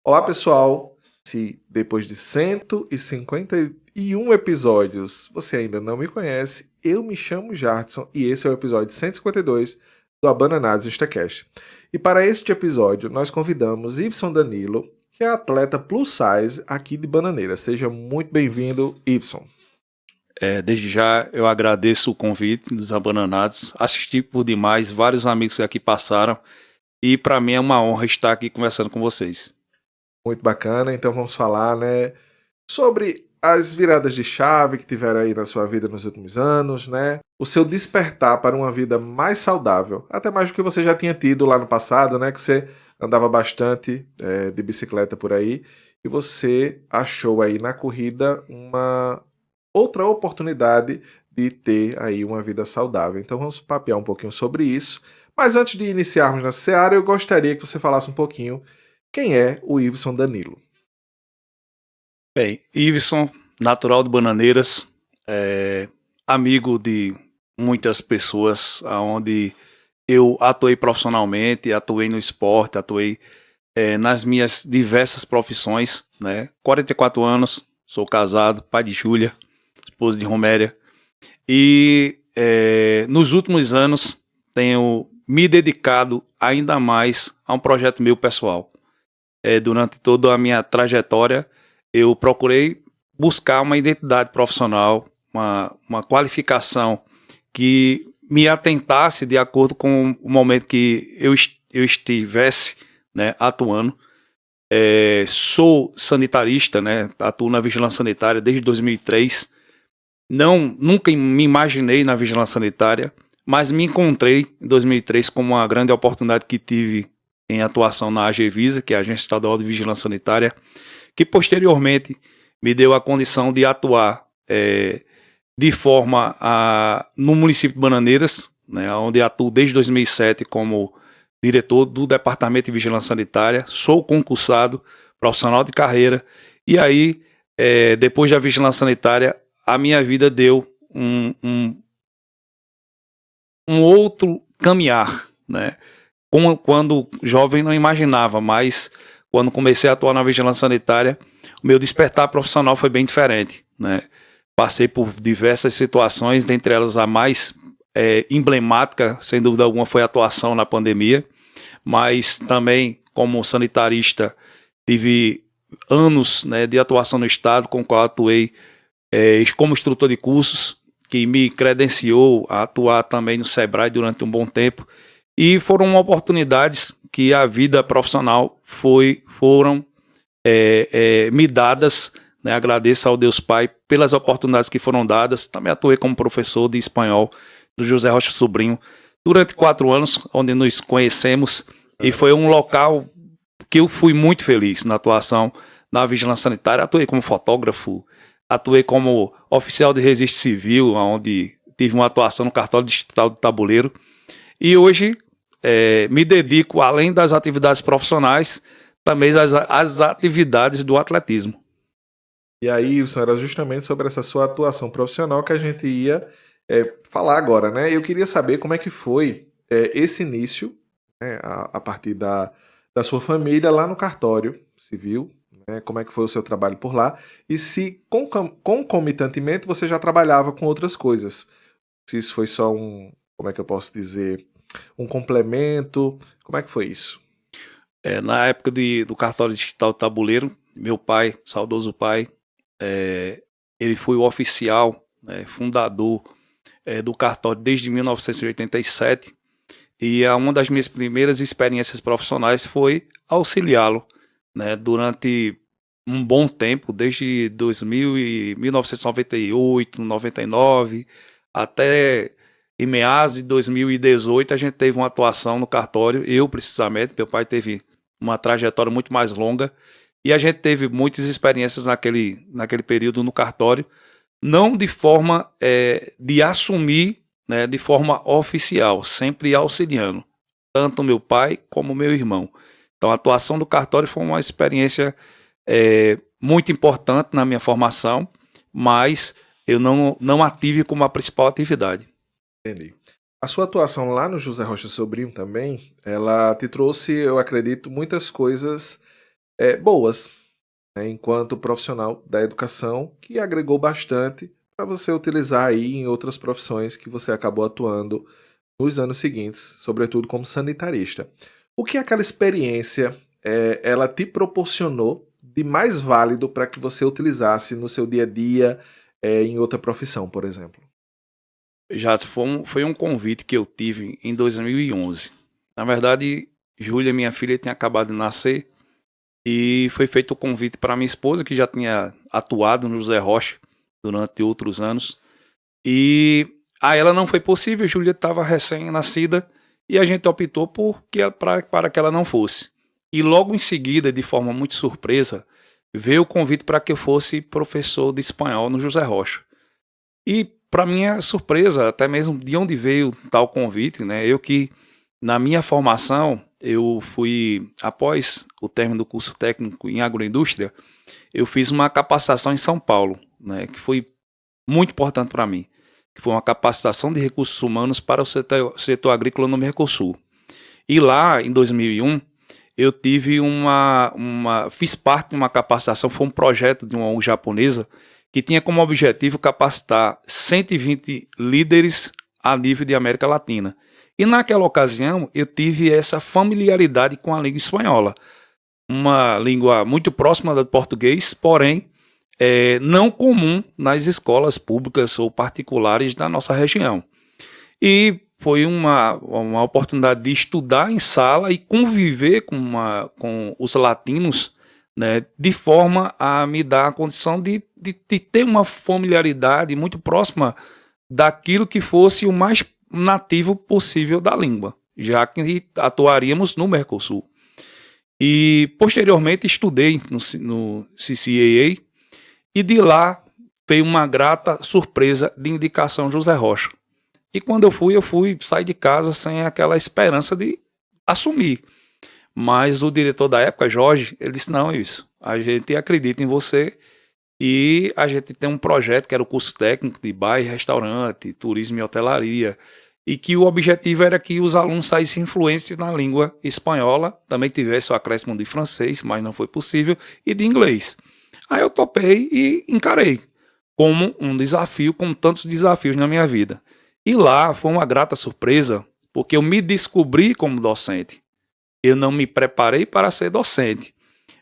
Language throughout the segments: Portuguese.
Olá, pessoal! Se depois de 151 episódios você ainda não me conhece, eu me chamo Jardson e esse é o episódio 152 do Abananados Instacast. E para este episódio, nós convidamos Iveson Danilo, que é atleta plus size aqui de Bananeira. Seja muito bem-vindo, Iveson. Desde já eu agradeço o convite dos Abananados, assisti por demais, vários amigos que aqui passaram e para mim é uma honra estar aqui conversando com vocês. Muito bacana, então vamos falar, sobre as viradas de chave que tiveram aí na sua vida nos últimos anos, o seu despertar para uma vida mais saudável, até mais do que você já tinha tido lá no passado, que você andava bastante de bicicleta por aí, e você achou aí na corrida uma outra oportunidade de ter aí uma vida saudável. Então vamos papear um pouquinho sobre isso. Mas antes de iniciarmos nessa seara, eu gostaria que você falasse um pouquinho quem é o Iveson Danilo. Bem, Iveson, natural de Bananeiras, amigo de muitas pessoas, onde eu atuei profissionalmente, atuei no esporte, atuei nas minhas diversas profissões, 44 anos, sou casado, pai de Júlia, esposa de Roméria, e nos últimos anos tenho me dedicado ainda mais a um projeto meu pessoal. Durante toda a minha trajetória, eu procurei buscar uma identidade profissional, uma qualificação que me atentasse de acordo com o momento que eu estivesse atuando. Sou sanitarista, atuo na vigilância sanitária desde 2003. Nunca me imaginei na vigilância sanitária, mas me encontrei em 2003 como uma grande oportunidade que tive em atuação na AGVISA, que é a Agência Estadual de Vigilância Sanitária, que posteriormente me deu a condição de atuar de forma no município de Bananeiras, onde atuo desde 2007 como diretor do Departamento de Vigilância Sanitária, sou concursado, profissional de carreira, e aí, depois da Vigilância Sanitária, a minha vida deu um outro caminhar, Como quando jovem não imaginava, mas quando comecei a atuar na vigilância sanitária, o meu despertar profissional foi bem diferente, Passei por diversas situações, dentre elas a mais emblemática, sem dúvida alguma, foi a atuação na pandemia, mas também como sanitarista tive anos de atuação no estado, com o qual atuei como instrutor de cursos, que me credenciou a atuar também no Sebrae durante um bom tempo. E foram oportunidades que a vida profissional foram me dadas. Agradeço ao Deus Pai pelas oportunidades que foram dadas. Também atuei como professor de espanhol do José Rocha Sobrinho durante 4 anos, onde nos conhecemos. E foi um local que eu fui muito feliz na atuação na vigilância sanitária. Atuei como fotógrafo, atuei como oficial de registro civil, onde tive uma atuação no cartório distrital do Tabuleiro. E hoje me dedico, além das atividades profissionais, também às atividades do atletismo. E aí, Wilson, era justamente sobre essa sua atuação profissional que a gente ia falar agora, Eu queria saber como é que foi esse início, a partir da sua família lá no cartório civil, como é que foi o seu trabalho por lá, e se concomitantemente você já trabalhava com outras coisas. Se isso foi só como é que eu posso dizer, um complemento, como é que foi isso? Na época do cartório distrital do Tabuleiro, meu pai, saudoso pai, ele foi o oficial, fundador do cartório desde 1987, e uma das minhas primeiras experiências profissionais foi auxiliá-lo, durante um bom tempo, desde 1998, 99, até em meados de 2018 a gente teve uma atuação no cartório, eu precisamente, meu pai teve uma trajetória muito mais longa, e a gente teve muitas experiências naquele período no cartório, não de forma de assumir, de forma oficial, sempre auxiliando, tanto meu pai como meu irmão. Então a atuação do cartório foi uma experiência muito importante na minha formação, mas eu não a tive como a principal atividade. Entendi. A sua atuação lá no José Rocha Sobrinho também, ela te trouxe, eu acredito, muitas coisas boas, né, enquanto profissional da educação, que agregou bastante para você utilizar aí em outras profissões que você acabou atuando nos anos seguintes, sobretudo como sanitarista. O que aquela experiência ela te proporcionou de mais válido para que você utilizasse no seu dia a dia, em outra profissão, por exemplo? Já foi um convite que eu tive em 2011. Na verdade, Júlia, minha filha, tinha acabado de nascer e foi feito o convite para minha esposa, que já tinha atuado no José Rocha durante outros anos. E a ela não foi possível, Júlia estava recém-nascida e a gente optou para que ela não fosse. E logo em seguida, de forma muito surpresa, veio o convite para que eu fosse professor de espanhol no José Rocha. E, para minha surpresa, até mesmo de onde veio tal convite, né? Eu que, na minha formação, eu fui, após o término do curso técnico em agroindústria, eu fiz uma capacitação em São Paulo, né? Que foi muito importante para mim, que foi uma capacitação de recursos humanos para o setor agrícola no Mercosul. E lá, em 2001, eu tive fiz parte de uma capacitação, foi um projeto de uma ONG japonesa que tinha como objetivo capacitar 120 líderes a nível de América Latina. E naquela ocasião eu tive essa familiaridade com a língua espanhola, uma língua muito próxima do português, porém não comum nas escolas públicas ou particulares da nossa região. E foi uma oportunidade de estudar em sala e conviver com os latinos, né, de forma a me dar a condição de ter uma familiaridade muito próxima daquilo que fosse o mais nativo possível da língua, já que atuaríamos no Mercosul. E posteriormente estudei no CCAA e de lá veio uma grata surpresa de indicação José Rocha. E quando eu fui sair de casa sem aquela esperança de assumir. Mas o diretor da época, Jorge, ele disse, não, isso, a gente acredita em você e a gente tem um projeto que era o curso técnico de bar e restaurante, turismo e hotelaria, e que o objetivo era que os alunos saíssem influentes na língua espanhola, também tivesse o acréscimo de francês, mas não foi possível, e de inglês. Aí eu topei e encarei como um desafio, como tantos desafios na minha vida. E lá foi uma grata surpresa, porque eu me descobri como docente. Eu não me preparei para ser docente,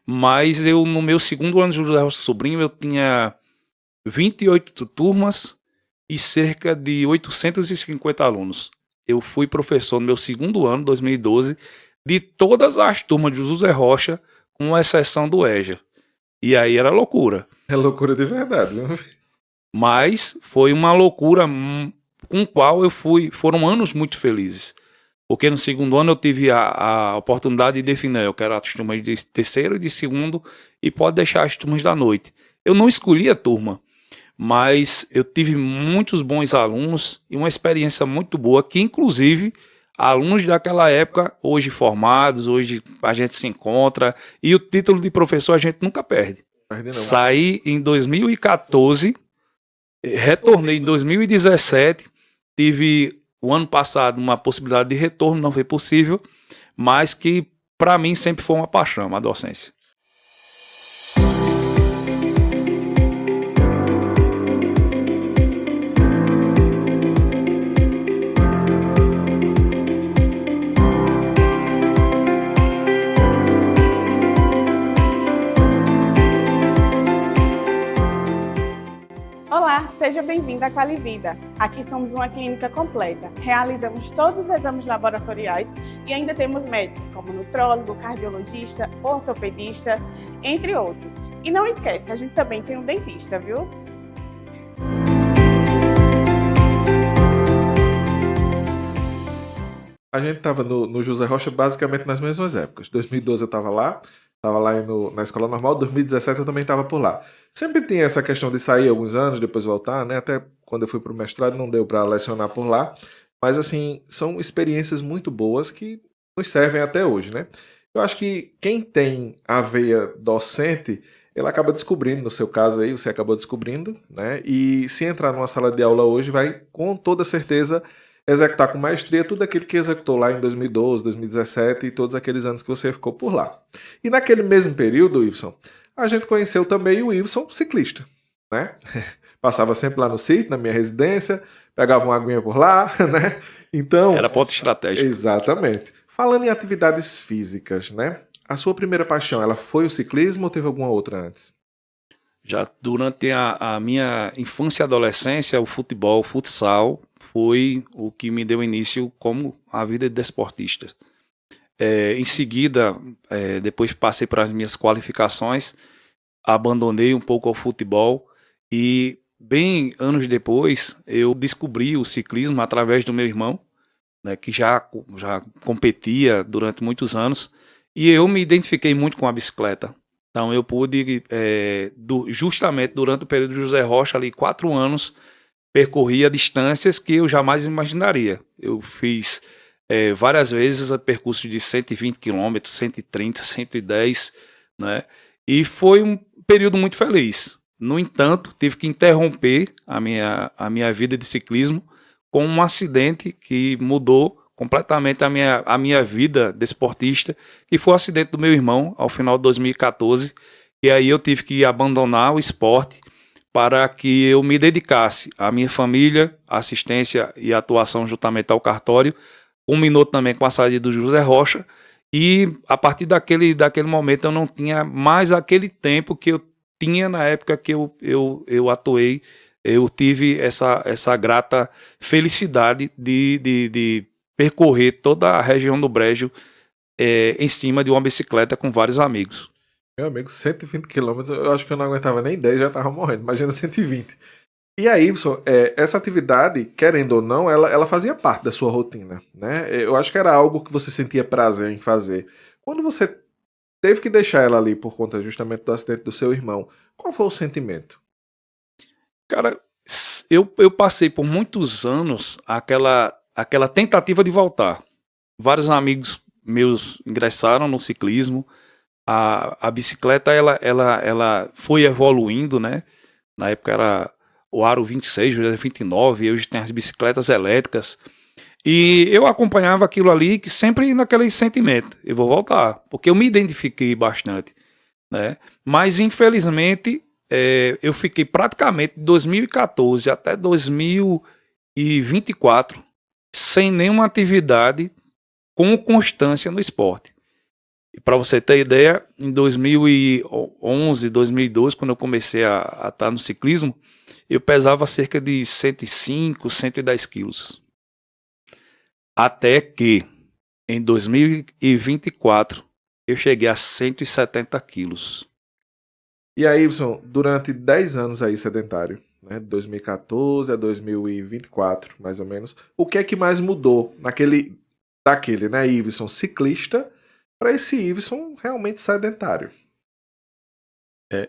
mas eu, no meu segundo ano de José Rocha Sobrinho, eu tinha 28 turmas e cerca de 850 alunos. Eu fui professor no meu segundo ano, 2012, de todas as turmas de José Rocha, com exceção do EJA. E aí era loucura. É loucura de verdade, viu? Mas foi uma loucura com qual foram anos muito felizes. Porque no segundo ano eu tive a oportunidade de definir, eu quero as turmas de terceiro e de segundo, e pode deixar as turmas da noite. Eu não escolhi a turma, mas eu tive muitos bons alunos e uma experiência muito boa, que inclusive alunos daquela época, hoje formados, hoje a gente se encontra, e o título de professor a gente nunca perde. Perde não. Saí em 2014, retornei em 2017, tive o ano passado uma possibilidade de retorno, não foi possível, mas que para mim sempre foi uma paixão, a docência. Olá, seja bem-vindo à Qualivida. Aqui somos uma clínica completa. Realizamos todos os exames laboratoriais e ainda temos médicos como nutrólogo, cardiologista, ortopedista, entre outros. E não esquece, a gente também tem um dentista, viu? A gente estava no José Rocha basicamente nas mesmas épocas. 2012 eu estava lá na escola normal, 2017 eu também estava por lá. Sempre tinha essa questão de sair alguns anos, depois voltar, né? Até quando eu fui para o mestrado não deu para lecionar por lá. Mas assim, são experiências muito boas que nos servem até hoje, né? Eu acho que quem tem a veia docente, ele acaba descobrindo, no seu caso aí, você acabou descobrindo, né? E se entrar numa sala de aula hoje, vai com toda certeza executar com maestria tudo aquilo que executou lá em 2012, 2017 e todos aqueles anos que você ficou por lá. E naquele mesmo período, Iveson, a gente conheceu também o Iveson ciclista, né? Passava sempre lá no sítio, na minha residência, pegava uma aguinha por lá, né? Então, Era ponto estratégico. exatamente. Falando em atividades físicas, né? A sua primeira paixão, ela foi o ciclismo ou teve alguma outra antes? Já durante a minha infância e adolescência, o futebol, o futsal, foi o que me deu início como a vida de desportista. Em seguida, depois passei para as minhas qualificações, abandonei um pouco o futebol e, bem anos depois, eu descobri o ciclismo através do meu irmão, né, que já competia durante muitos anos, e eu me identifiquei muito com a bicicleta. Então eu pude, justamente durante o período de José Rocha, ali 4 anos, percorria distâncias que eu jamais imaginaria. Eu fiz várias vezes percursos de 120 quilômetros, 130, 110, né? E foi um período muito feliz. No entanto, tive que interromper a minha vida de ciclismo com um acidente que mudou completamente a minha vida de esportista, que foi o acidente do meu irmão ao final de 2014, e aí eu tive que abandonar o esporte para que eu me dedicasse à minha família, assistência e atuação juntamente ao cartório. Culminou também com a saída do José Rocha, e a partir daquele momento eu não tinha mais aquele tempo que eu tinha na época que eu atuei. Eu tive essa grata felicidade de percorrer toda a região do Brejo em cima de uma bicicleta com vários amigos. Meu amigo, 120 quilômetros, eu acho que eu não aguentava nem 10, já tava morrendo, imagina 120. E aí, Iveson, essa atividade, querendo ou não, ela fazia parte da sua rotina, né? Eu acho que era algo que você sentia prazer em fazer. Quando você teve que deixar ela ali por conta justamente do acidente do seu irmão, qual foi o sentimento? Cara, eu passei por muitos anos aquela tentativa de voltar. Vários amigos meus ingressaram no ciclismo. A bicicleta ela foi evoluindo, né? Na época era o Aro 26, o 29, hoje tem as bicicletas elétricas. E eu acompanhava aquilo ali, que sempre naquele sentimento, eu vou voltar, porque eu me identifiquei bastante, né? Mas infelizmente eu fiquei praticamente de 2014 até 2024 sem nenhuma atividade com constância no esporte. E para você ter ideia, em 2011, 2012, quando eu comecei a estar no ciclismo, eu pesava cerca de 105, 110 quilos. Até que, em 2024, eu cheguei a 170 quilos. E aí, Iveson, durante 10 anos aí sedentário, né, de 2014 a 2024, mais ou menos, o que é que mais mudou daquele, né, Iveson ciclista, para esse Iveson realmente sedentário?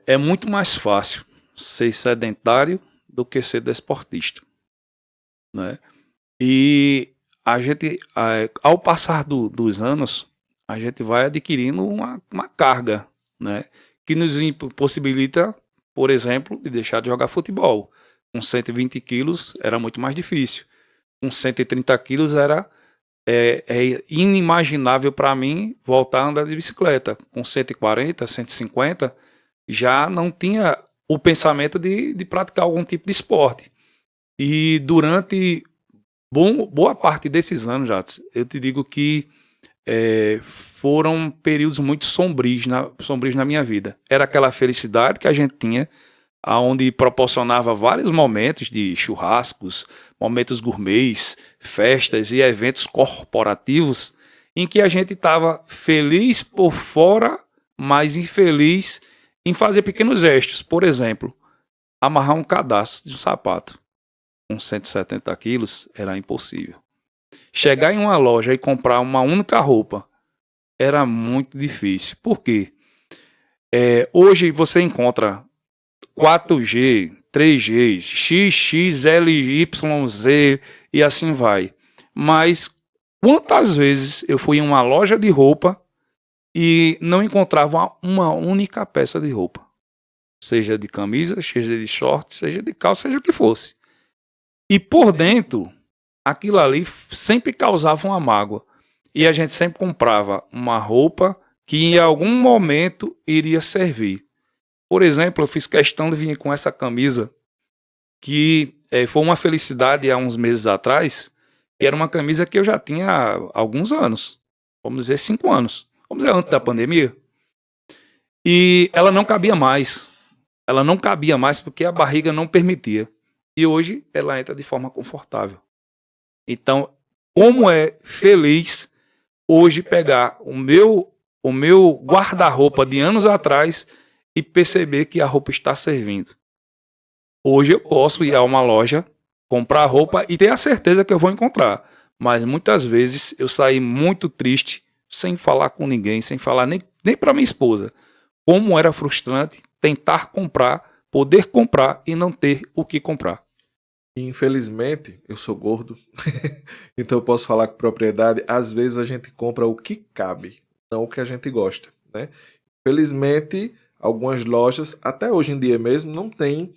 É muito mais fácil ser sedentário do que ser desportista, né? E a gente, ao passar dos anos, a gente vai adquirindo uma carga, né? Que nos impossibilita, por exemplo, de deixar de jogar futebol. Com 120 quilos era muito mais difícil. Com 130 quilos era inimaginável para mim voltar a andar de bicicleta. Com 140, 150, já não tinha o pensamento de praticar algum tipo de esporte. E durante boa parte desses anos, Jats, eu te digo que foram períodos muito sombrios na minha vida. Era aquela felicidade que a gente tinha, onde proporcionava vários momentos de churrascos, momentos gourmets, festas e eventos corporativos, em que a gente estava feliz por fora, mas infeliz em fazer pequenos gestos. Por exemplo, amarrar um cadastro de um sapato com 170 quilos era impossível. Chegar em uma loja e comprar uma única roupa era muito difícil. Por quê? Hoje você encontra 4G, 3G, XX, LYZ e assim vai. Mas quantas vezes eu fui em uma loja de roupa e não encontrava uma única peça de roupa? Seja de camisa, seja de short, seja de calça, seja o que fosse. E por dentro aquilo ali sempre causava uma mágoa. E a gente sempre comprava uma roupa que em algum momento iria servir. Por exemplo, eu fiz questão de vir com essa camisa que foi uma felicidade há uns meses atrás, e era uma camisa que eu já tinha há alguns anos, vamos dizer 5 anos, vamos dizer antes da pandemia, e ela não cabia mais. Ela não cabia mais porque a barriga não permitia. E hoje ela entra de forma confortável. Então, como é feliz hoje pegar o meu guarda-roupa de anos atrás e perceber que a roupa está servindo. Hoje eu posso ir a uma loja, comprar roupa e ter a certeza que eu vou encontrar. Mas muitas vezes eu saí muito triste, sem falar com ninguém, sem falar nem para minha esposa. Como era frustrante tentar comprar, poder comprar e não ter o que comprar. Infelizmente, eu sou gordo, então eu posso falar com propriedade. Às vezes a gente compra o que cabe, não o que a gente gosta, né? Felizmente, algumas lojas, até hoje em dia mesmo, não tem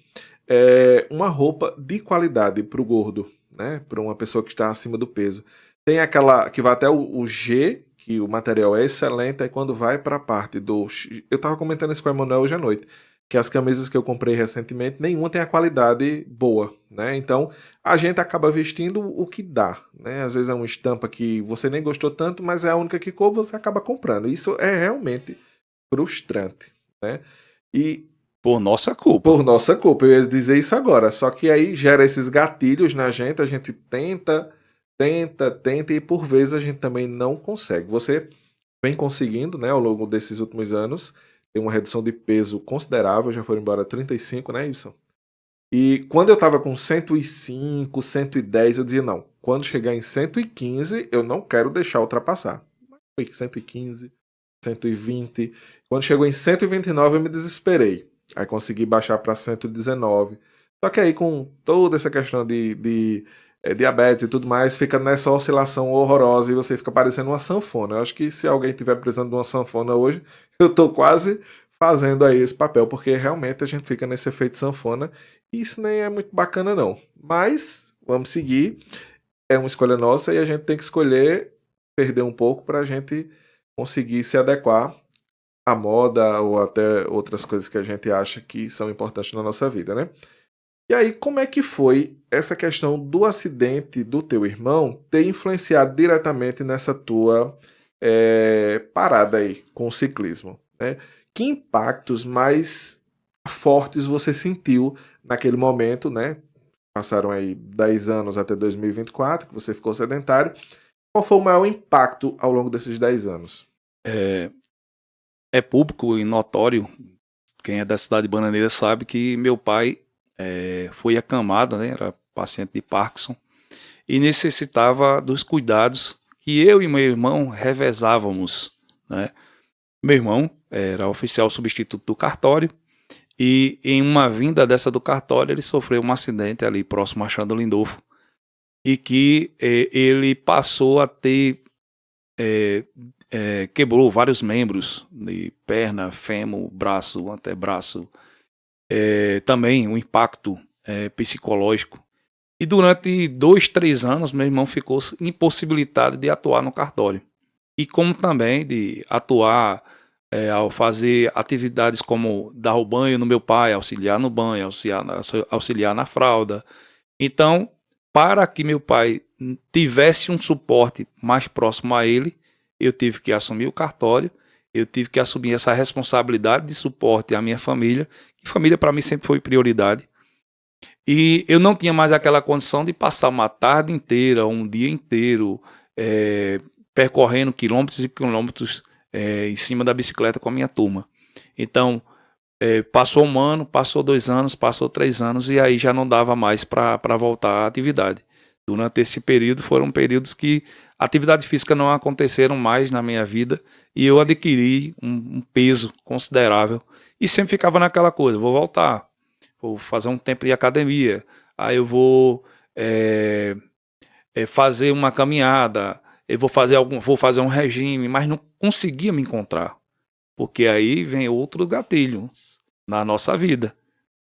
uma roupa de qualidade para o gordo, né? Para uma pessoa que está acima do peso. Tem aquela que vai até o G, que o material é excelente, aí quando vai para a parte do... Eu estava comentando isso com o Emanuel hoje à noite, que as camisas que eu comprei recentemente, nenhuma tem a qualidade boa, né? Então, a gente acaba vestindo o que dá, né? Às vezes é uma estampa que você nem gostou tanto, mas é a única que coube, você acaba comprando. Isso é realmente frustrante, né? E por nossa culpa. Por nossa culpa, eu ia dizer isso agora. Só que aí gera esses gatilhos na gente, a gente tenta, e por vezes a gente também não consegue. Você vem conseguindo, né, ao longo desses últimos anos, tem uma redução de peso considerável, já foram embora 35, né, Wilson? E quando eu tava com 105, 110, eu dizia, não, quando chegar em 115, eu não quero deixar ultrapassar. Foi 115, 120. Quando chegou em 129, eu me desesperei. Aí consegui baixar para 119. Só que aí com toda essa questão de diabetes e tudo mais, fica nessa oscilação horrorosa e você fica parecendo uma sanfona. Eu acho que se alguém estiver precisando de uma sanfona hoje, eu tô quase fazendo aí esse papel, porque realmente a gente fica nesse efeito sanfona e isso nem é muito bacana não. Mas vamos seguir, é uma escolha nossa e a gente tem que escolher perder um pouco para a gente conseguir se adequar à moda ou até outras coisas que a gente acha que são importantes na nossa vida, né? E aí, como é que foi essa questão do acidente do teu irmão ter influenciado diretamente nessa tua parada aí com o ciclismo, né? Que impactos mais fortes você sentiu naquele momento, né? Passaram aí 10 anos até 2024, que você ficou sedentário. Qual foi o maior impacto ao longo desses 10 anos? É público e notório, quem é da cidade de Bananeira sabe que meu pai foi acamado, né? Era paciente de Parkinson e necessitava dos cuidados que eu e meu irmão revezávamos, né? Meu irmão era oficial substituto do cartório e em uma vinda dessa do cartório ele sofreu um acidente ali próximo a Chão do Lindolfo e que ele passou a ter quebrou vários membros de perna, fêmur, braço, antebraço, também um impacto psicológico. E durante 2, 3 anos, meu irmão ficou impossibilitado de atuar no cartório. E como também de atuar ao fazer atividades como dar o banho no meu pai, auxiliar no banho, auxiliar na fralda. Então, para que meu pai tivesse um suporte mais próximo a ele, eu tive que assumir o cartório, eu tive que assumir essa responsabilidade de suporte à minha família, que família para mim sempre foi prioridade. E eu não tinha mais aquela condição de passar uma tarde inteira, um dia inteiro, percorrendo quilômetros e quilômetros em cima da bicicleta com a minha turma. Então, passou 1 ano, passou 2 anos, passou 3 anos e aí já não dava mais para voltar à atividade. Durante esse período foram períodos que a atividade física não aconteceram mais na minha vida e eu adquiri um peso considerável e sempre ficava naquela coisa, vou voltar, vou fazer um tempo de academia, aí eu vou fazer uma caminhada, eu vou fazer um regime, mas não conseguia me encontrar, porque aí vem outro gatilho na nossa vida,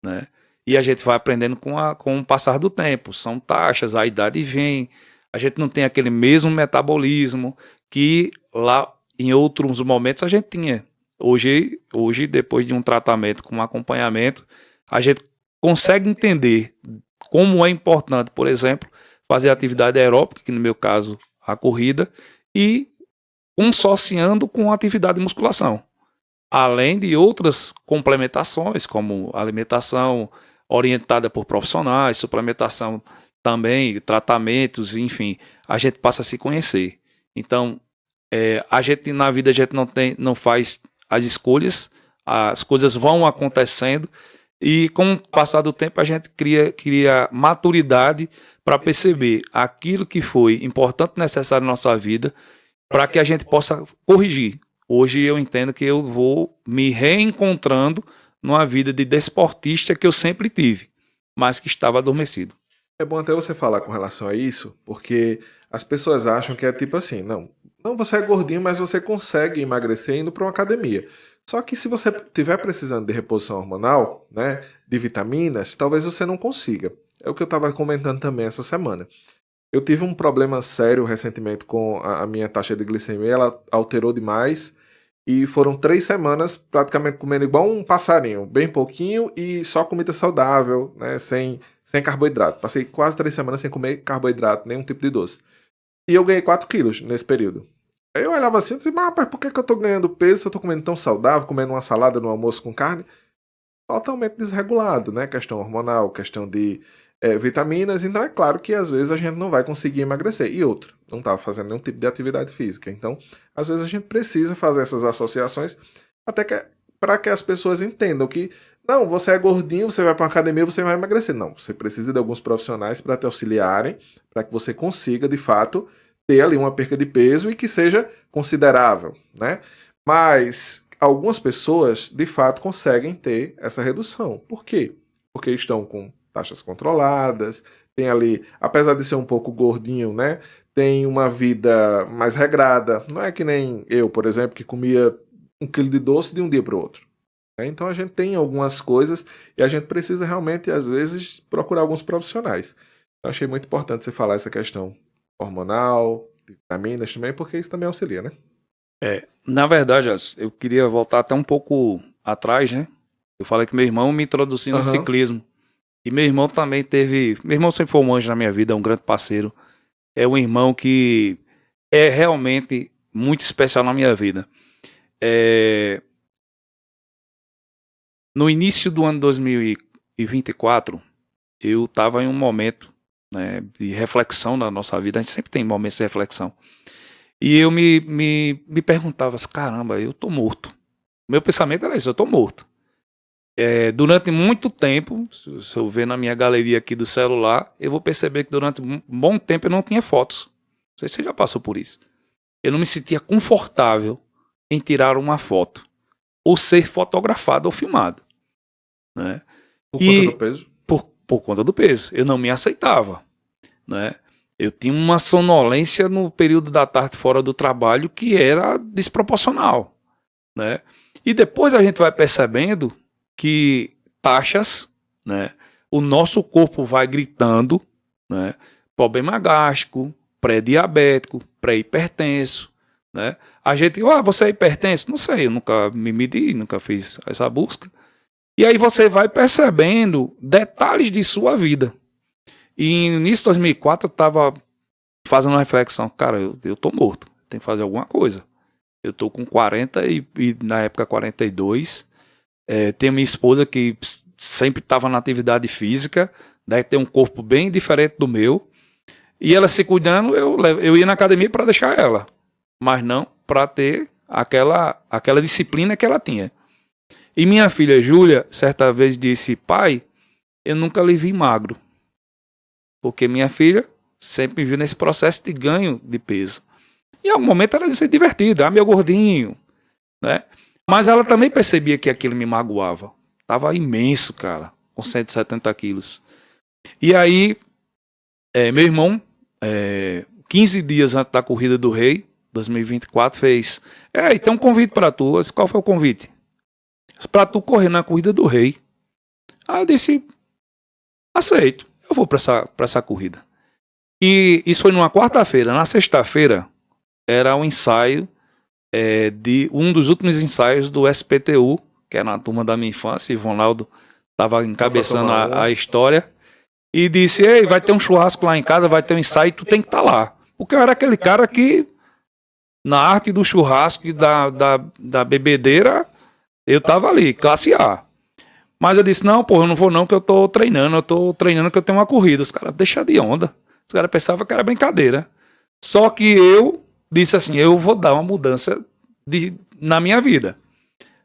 né? E a gente vai aprendendo com o passar do tempo, são taxas, a idade vem, A gente não tem aquele mesmo metabolismo que lá em outros momentos a gente tinha. Hoje, depois de um tratamento com um acompanhamento, a gente consegue entender como é importante, por exemplo, fazer atividade aeróbica, que no meu caso a corrida, e consociando com a atividade de musculação. Além de outras complementações, como alimentação orientada por profissionais, suplementação também, tratamentos, enfim, a gente passa a se conhecer. Então, a gente na vida a gente não faz as escolhas, as coisas vão acontecendo e com o passar do tempo a gente cria maturidade para perceber aquilo que foi importante e necessário na nossa vida para que a gente possa corrigir. Hoje eu entendo que eu vou me reencontrando numa vida de desportista que eu sempre tive, mas que estava adormecido. É bom até você falar com relação a isso, porque as pessoas acham que é tipo assim, não, você é gordinho, mas você consegue emagrecer indo para uma academia. Só que se você estiver precisando de reposição hormonal, né, de vitaminas, talvez você não consiga. É o que eu estava comentando também essa semana. Eu tive um problema sério recentemente com a minha taxa de glicemia, ela alterou demais e foram 3 semanas praticamente comendo igual um passarinho, bem pouquinho e só comida saudável, né, sem carboidrato. Passei quase 3 semanas sem comer carboidrato, nenhum tipo de doce. E eu ganhei 4 quilos nesse período. Aí eu olhava assim e disse, mas rapaz, por que eu tô ganhando peso se eu tô comendo tão saudável, comendo uma salada no almoço com carne? Totalmente desregulado, né? Questão hormonal, questão de vitaminas. Então é claro que às vezes a gente não vai conseguir emagrecer. E outro, não estava fazendo nenhum tipo de atividade física. Então, às vezes a gente precisa fazer essas associações até para que as pessoas entendam que não, você é gordinho, você vai para uma academia, você vai emagrecer. Não, você precisa de alguns profissionais para te auxiliarem, para que você consiga, de fato, ter ali uma perca de peso e que seja considerável, né? Mas algumas pessoas, de fato, conseguem ter essa redução. Por quê? Porque estão com taxas controladas, tem ali, apesar de ser um pouco gordinho, né? Tem uma vida mais regrada. Não é que nem eu, por exemplo, que comia 1 quilo de doce de um dia para o outro. Então a gente tem algumas coisas e a gente precisa realmente, às vezes, procurar alguns profissionais. Eu achei muito importante você falar essa questão hormonal, vitaminas também, porque isso também auxilia, né? Na verdade, eu queria voltar até um pouco atrás, né? Eu falei que meu irmão me introduziu no ciclismo. E meu irmão também teve... Meu irmão sempre foi um anjo na minha vida, é um grande parceiro. É um irmão que é realmente muito especial na minha vida. No início do ano 2024, eu estava em um momento, né, de reflexão na nossa vida. A gente sempre tem momentos de reflexão. E eu me perguntava assim, caramba, eu tô morto. Meu pensamento era isso, eu tô morto. Durante muito tempo, se eu ver na minha galeria aqui do celular, eu vou perceber que durante um bom tempo eu não tinha fotos. Não sei se você já passou por isso. Eu não me sentia confortável em tirar uma foto, ou ser fotografado ou filmado, né? Por conta do peso? Por conta do peso. Eu não me aceitava, né? Eu tinha uma sonolência no período da tarde fora do trabalho que era desproporcional, né? E depois a gente vai percebendo que taxas, né? O nosso corpo vai gritando, né? Problema gástrico, pré-diabético, pré-hipertenso, né? A gente, você é hipertenso? Não sei, eu nunca me medi, nunca fiz essa busca. E aí você vai percebendo detalhes de sua vida. E no início de 2004 eu estava fazendo uma reflexão, cara, eu tô morto, tem que fazer alguma coisa. Eu tô com 40 e na época 42. Tenho minha esposa que sempre estava na atividade física, daí tem um corpo bem diferente do meu. E ela se cuidando, eu ia na academia para deixar ela, mas não para ter aquela disciplina que ela tinha. E minha filha Júlia, certa vez disse, pai, eu nunca lhe vi magro. Porque minha filha sempre me viu nesse processo de ganho de peso. E ao momento ela disse divertida, meu gordinho, né? Mas ela também percebia que aquilo me magoava. Tava imenso, cara, com 170 quilos. E aí, meu irmão, 15 dias antes da Corrida do Rei, 2024, fez, tem um convite para tu. Eu disse, qual foi o convite? Para tu correr na Corrida do Rei. Aí eu disse, aceito, eu vou para essa corrida. E isso foi numa quarta-feira. Na sexta-feira, era um ensaio de um dos últimos ensaios do SPTU, que era na turma da minha infância. E Ronaldo estava encabeçando a história. E disse, ei, vai ter um churrasco lá em casa, vai ter um ensaio, tu tem que estar lá. Porque eu era aquele cara que, na arte do churrasco e da bebedeira, eu tava ali, classe A. Mas eu disse, não, pô, eu não vou não, que eu tô treinando que eu tenho uma corrida. Os caras, deixa de onda. Os caras pensavam que era brincadeira. Só que eu disse assim, eu vou dar uma mudança na minha vida.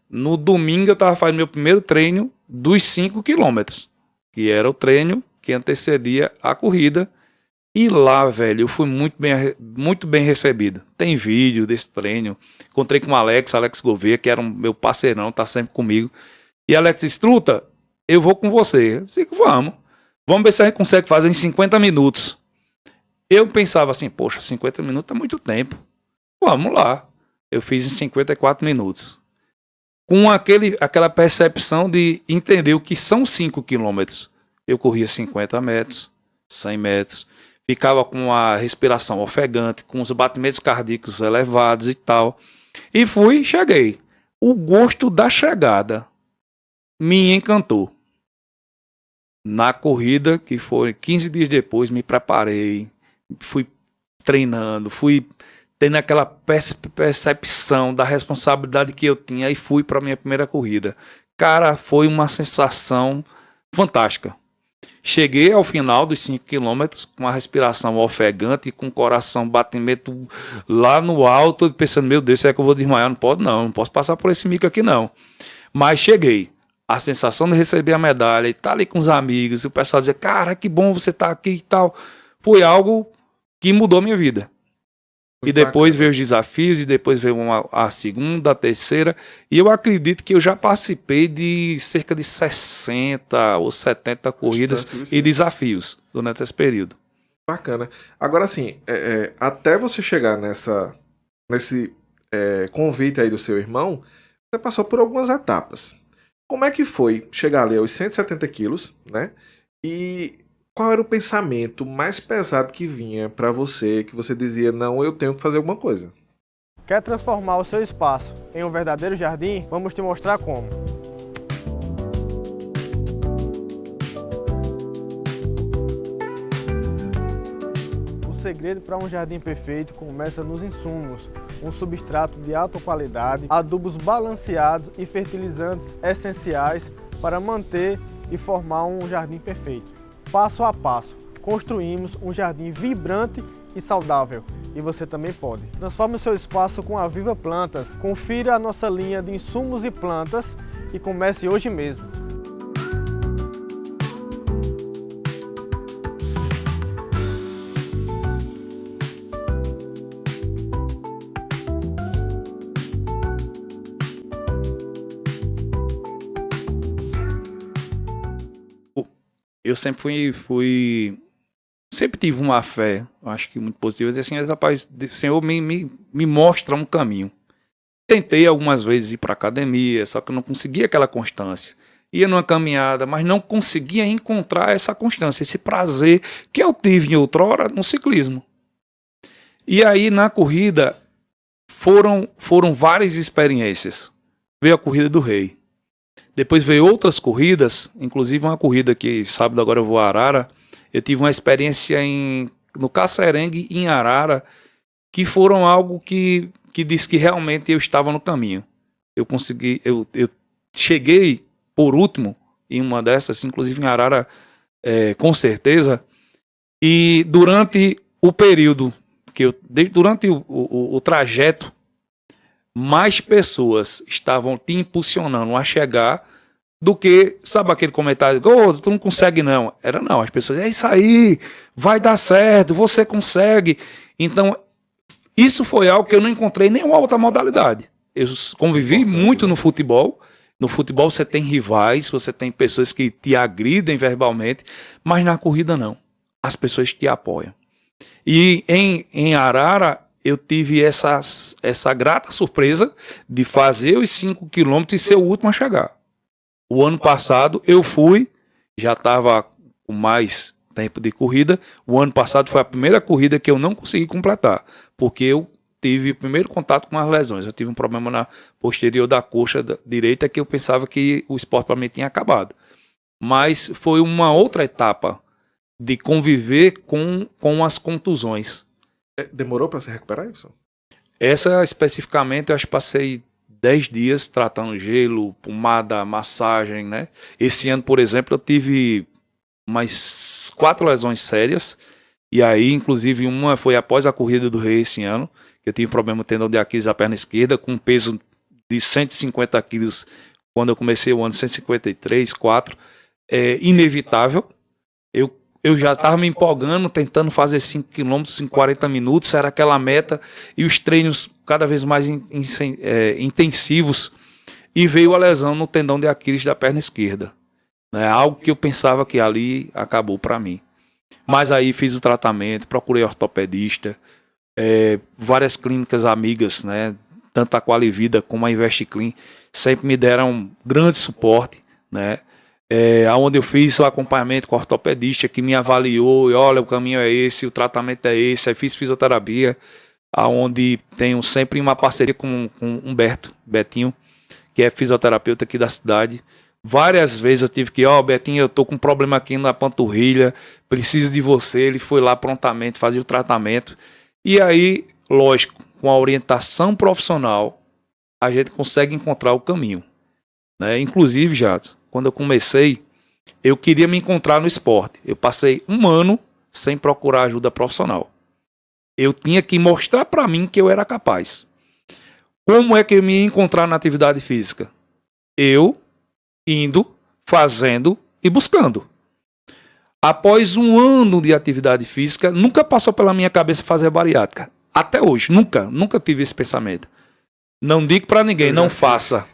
No domingo eu tava fazendo meu primeiro treino dos 5 quilômetros, que era o treino que antecedia a corrida. E lá, velho, eu fui muito bem recebido. Tem vídeo desse treino. Encontrei com o Alex Gouveia, que era meu parceirão, tá sempre comigo. E Alex disse, Truta, eu vou com você. Eu disse, vamos ver se a gente consegue fazer em 50 minutos. Eu pensava assim, poxa, 50 minutos é muito tempo. Vamos lá. Eu fiz em 54 minutos. Com aquela percepção de entender o que são 5 quilômetros. Eu corria 50 metros, 100 metros, ficava com a respiração ofegante, com os batimentos cardíacos elevados e tal. E cheguei. O gosto da chegada me encantou. Na corrida, que foi 15 dias depois, me preparei, fui treinando, fui tendo aquela percepção da responsabilidade que eu tinha e fui para a minha primeira corrida. Cara, foi uma sensação fantástica. Cheguei ao final dos 5 quilômetros com a respiração ofegante, com o coração, batimento lá no alto, pensando, meu Deus, será que eu vou desmaiar? Não posso passar por esse mico aqui não. Mas cheguei. A sensação de receber a medalha e estar ali com os amigos, e o pessoal dizer, cara, que bom você estar aqui e tal, foi algo que mudou a minha vida. E depois veio os desafios, e depois veio a segunda, a terceira, e eu acredito que eu já participei de cerca de 60 ou 70 corridas e desafios durante esse período. Bacana. Agora, assim, até você chegar nesse convite aí do seu irmão, você passou por algumas etapas. Como é que foi chegar ali aos 170 quilos, né? E qual era o pensamento mais pesado que vinha para você, que você dizia, não, eu tenho que fazer alguma coisa? Quer transformar o seu espaço em um verdadeiro jardim? Vamos te mostrar como. O segredo para um jardim perfeito começa nos insumos. Um substrato de alta qualidade, adubos balanceados e fertilizantes essenciais para manter e formar um jardim perfeito. Passo a passo, construímos um jardim vibrante e saudável. E você também pode. Transforme o seu espaço com a Viva Plantas. Confira a nossa linha de insumos e plantas e comece hoje mesmo. Eu sempre sempre tive uma fé, acho que muito positiva, dizer assim, rapaz, o Senhor me mostra um caminho. Tentei algumas vezes ir para academia, só que eu não conseguia aquela constância. Ia numa caminhada, mas não conseguia encontrar essa constância, esse prazer que eu tive em outrora no ciclismo. E aí na corrida foram várias experiências. Veio a Corrida do Rei. Depois veio outras corridas, inclusive uma corrida que sábado agora eu vou a Arara. Eu tive uma experiência no Caçarengue, em Arara, que foram algo que disse que realmente eu estava no caminho. Eu cheguei por último em uma dessas, inclusive em Arara, com certeza. E durante o período, durante o trajeto, mais pessoas estavam te impulsionando a chegar do que, sabe aquele comentário, tu não consegue não. Não, as pessoas, é isso aí, vai dar certo, você consegue. Então, isso foi algo que eu não encontrei em nenhuma outra modalidade. Eu convivi muito no futebol. No futebol você tem rivais, você tem pessoas que te agridem verbalmente, mas na corrida não. As pessoas te apoiam. E em Arara, eu tive essa grata surpresa de fazer os 5 quilômetros e ser o último a chegar. O ano passado eu fui, já estava com mais tempo de corrida. O ano passado foi a primeira corrida que eu não consegui completar, porque eu tive o primeiro contato com as lesões. Eu tive um problema na posterior da coxa direita que eu pensava que o esporte para mim tinha acabado. Mas foi uma outra etapa de conviver com as contusões. Demorou para se recuperar, Iveson? Essa especificamente eu acho que passei 10 dias tratando gelo, pomada, massagem, né? Esse ano, por exemplo, eu tive mais 4 lesões sérias. E aí, inclusive, uma foi após a corrida do Rei esse ano, que eu tive um problema no tendão de Aquiles da perna esquerda, com um peso de 150 quilos, quando eu comecei o ano, 153, 4. É inevitável. Eu já estava me empolgando, tentando fazer 5 km em 40 minutos, era aquela meta, e os treinos cada vez mais intensivos, e veio a lesão no tendão de Aquiles da perna esquerda. É algo que eu pensava que ali acabou para mim. Mas aí fiz o tratamento, procurei ortopedista, várias clínicas amigas, né, tanto a Qualivida como a InvestiClean, sempre me deram grande suporte, né, onde eu fiz o acompanhamento com o ortopedista que me avaliou, e olha, o caminho é esse, o tratamento é esse. Aí fiz fisioterapia, onde tenho sempre uma parceria com Humberto, Betinho, que é fisioterapeuta aqui da cidade. Várias vezes eu tive que, Betinho, eu tô com um problema aqui na panturrilha, preciso de você. Ele foi lá prontamente, fazia o tratamento. E aí, lógico, com a orientação profissional, a gente consegue encontrar o caminho, né? Inclusive, Jadson, quando eu comecei, eu queria me encontrar no esporte. Eu passei 1 ano sem procurar ajuda profissional. Eu tinha que mostrar para mim que eu era capaz. Como é que eu me ia encontrar na atividade física? Eu indo, fazendo e buscando. Após 1 ano de atividade física, nunca passou pela minha cabeça fazer bariátrica. Até hoje, nunca tive esse pensamento. Não digo para ninguém, não faça.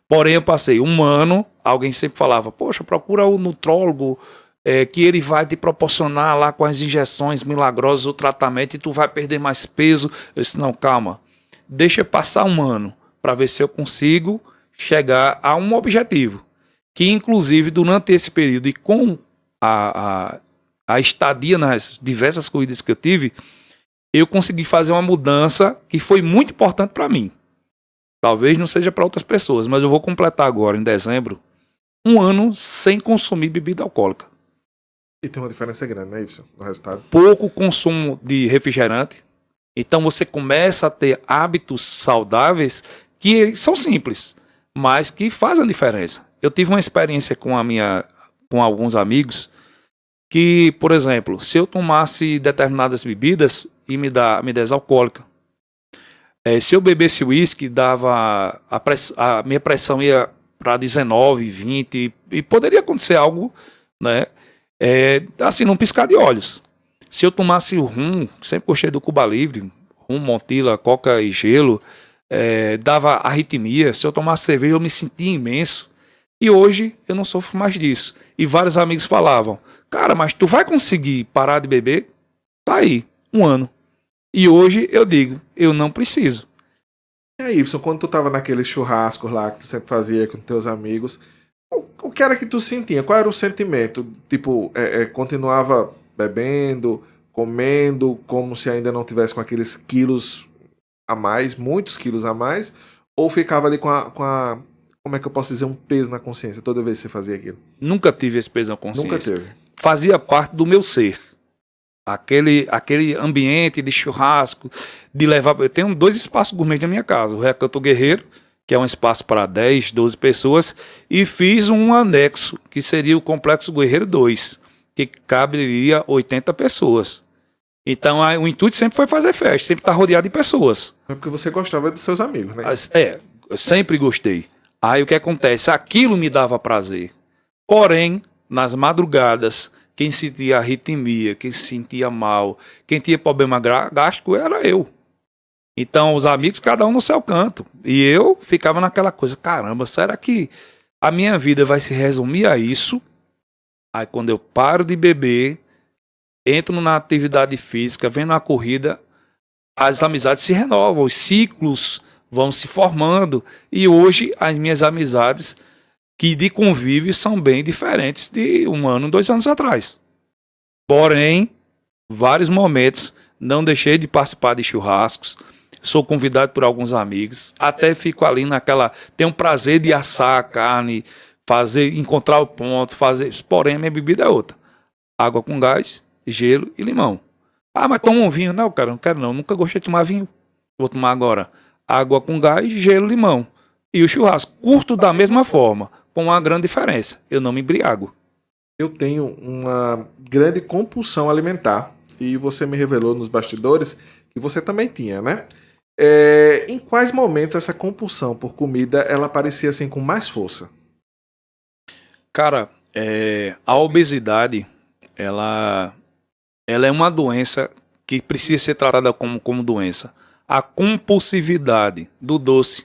Porém, eu passei 1 ano, alguém sempre falava, poxa, procura o nutrólogo, que ele vai te proporcionar lá com as injeções milagrosas o tratamento e tu vai perder mais peso. Eu disse, não, calma, deixa eu passar 1 ano para ver se eu consigo chegar a um objetivo. Que, inclusive, durante esse período e com a estadia nas diversas corridas que eu tive, eu consegui fazer uma mudança que foi muito importante para mim. Talvez não seja para outras pessoas, mas eu vou completar agora, em dezembro, 1 ano sem consumir bebida alcoólica. E tem uma diferença grande, né, Iveson, no resultado? Pouco consumo de refrigerante. Então você começa a ter hábitos saudáveis que são simples, mas que fazem diferença. Eu tive uma experiência com alguns amigos que, por exemplo, se eu tomasse determinadas bebidas e me desse alcoólica, se eu bebesse uísque, a minha pressão ia para 19, 20, e poderia acontecer algo, né? Assim, num piscar de olhos. Se eu tomasse o rum, sempre gostei do Cuba Livre, rum, Montila, coca e gelo, dava arritmia. Se eu tomasse cerveja, eu me sentia imenso. E hoje eu não sofro mais disso. E vários amigos falavam, cara, mas tu vai conseguir parar de beber? Tá aí, 1 ano. E hoje eu digo, eu não preciso. E aí, Iveson, quando tu tava naqueles churrascos lá que tu sempre fazia com teus amigos, o que era que tu sentia? Qual era o sentimento? Tipo, continuava bebendo, comendo, como se ainda não tivesse com aqueles quilos a mais, muitos quilos a mais, ou ficava ali com a como é que eu posso dizer, um peso na consciência toda vez que você fazia aquilo? Nunca tive esse peso na consciência. Nunca teve. Fazia parte do meu ser. Aquele ambiente de churrasco, de levar... Eu tenho 2 espaços gourmet na minha casa. O Recanto Guerreiro, que é um espaço para 10, 12 pessoas, e fiz um anexo, que seria o Complexo Guerreiro 2, que caberia 80 pessoas. Então, o intuito sempre foi fazer festa, sempre estar rodeado de pessoas. É porque você gostava dos seus amigos, né? Eu sempre gostei. Aí o que acontece? Aquilo me dava prazer. Porém, nas madrugadas, quem sentia arritmia, quem se sentia mal, quem tinha problema gástrico era eu. Então, os amigos, cada um no seu canto. E eu ficava naquela coisa, caramba, será que a minha vida vai se resumir a isso? Aí quando eu paro de beber, entro na atividade física, vendo a corrida, as amizades se renovam, os ciclos vão se formando. E hoje as minhas amizades, que de convívio são bem diferentes de 1 ano, 2 anos atrás. Porém, vários momentos não deixei de participar de churrascos, sou convidado por alguns amigos, até fico ali naquela, tenho prazer de assar a carne, encontrar o ponto, fazer, porém a minha bebida é outra. Água com gás, gelo e limão. Ah, mas toma um vinho. Não, cara, não quero não, nunca gostei de tomar vinho. Vou tomar agora água com gás, gelo, limão. E o churrasco, curto da mesma forma, com uma grande diferença, eu não me embriago. Eu tenho uma grande compulsão alimentar, e você me revelou nos bastidores que você também tinha, né? Em quais momentos essa compulsão por comida ela aparecia assim com mais força? Cara, a obesidade, ela é uma doença que precisa ser tratada como doença. A compulsividade do doce,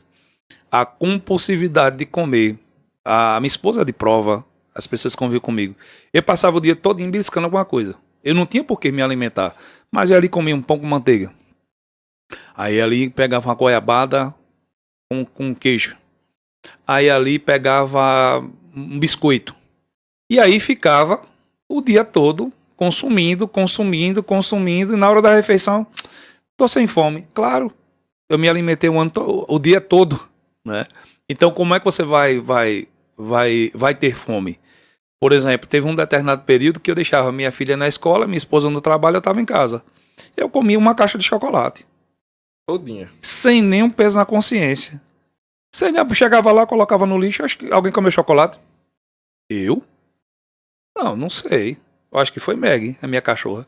a compulsividade de comer. A minha esposa é de prova, as pessoas que convivem comigo. Eu passava o dia todo beliscando alguma coisa. Eu não tinha por que me alimentar, mas eu ali comia um pão com manteiga. Aí ali pegava uma goiabada com queijo. Aí ali pegava um biscoito. E aí ficava o dia todo consumindo. E na hora da refeição, tô sem fome. Claro, eu me alimentei o dia todo, né? Então, como é que você vai ter fome? Por exemplo, teve um determinado período que eu deixava minha filha na escola, minha esposa no trabalho, eu estava em casa. Eu comia uma caixa de chocolate. Todinha. Sem nenhum peso na consciência. Chegava lá, colocava no lixo, acho que alguém comeu chocolate. Eu? Não sei. Eu acho que foi Meg, a minha cachorra.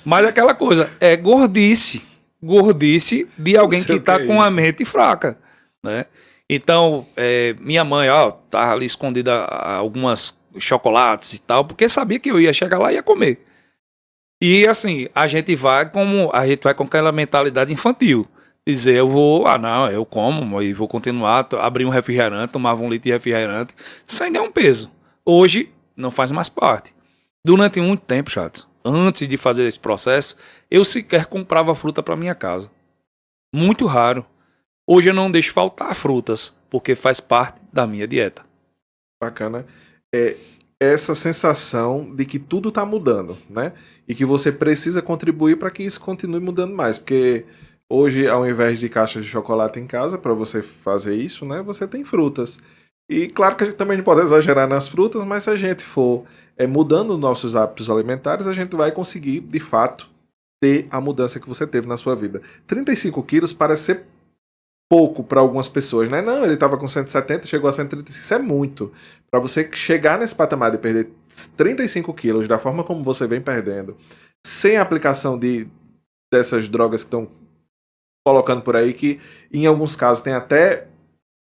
Mas aquela coisa, é gordice. Gordice de alguém que está com a mente fraca, né? Então, minha mãe, tá ali escondida algumas chocolates e tal, porque sabia que eu ia chegar lá e ia comer. E assim, a gente vai com aquela mentalidade infantil. Dizer, eu como e vou continuar, abrir um refrigerante, tomava 1 litro de refrigerante, sem nenhum peso. Hoje, não faz mais parte. Durante muito tempo, chato, antes de fazer esse processo, eu sequer comprava fruta para minha casa. Muito raro. Hoje eu não deixo faltar frutas, porque faz parte da minha dieta. Bacana. Essa sensação de que tudo está mudando, né? E que você precisa contribuir para que isso continue mudando mais. Porque hoje, ao invés de caixas de chocolate em casa, para você fazer isso, né? Você tem frutas. E claro que a gente também não pode exagerar nas frutas, mas se a gente for mudando nossos hábitos alimentares, a gente vai conseguir, de fato, ter a mudança que você teve na sua vida. 35 quilos parece ser pouco para algumas pessoas, né? Não, ele estava com 170, chegou a 135, isso é muito. Para você chegar nesse patamar de perder 35 quilos da forma como você vem perdendo, sem a aplicação dessas drogas que estão colocando por aí, que em alguns casos tem até,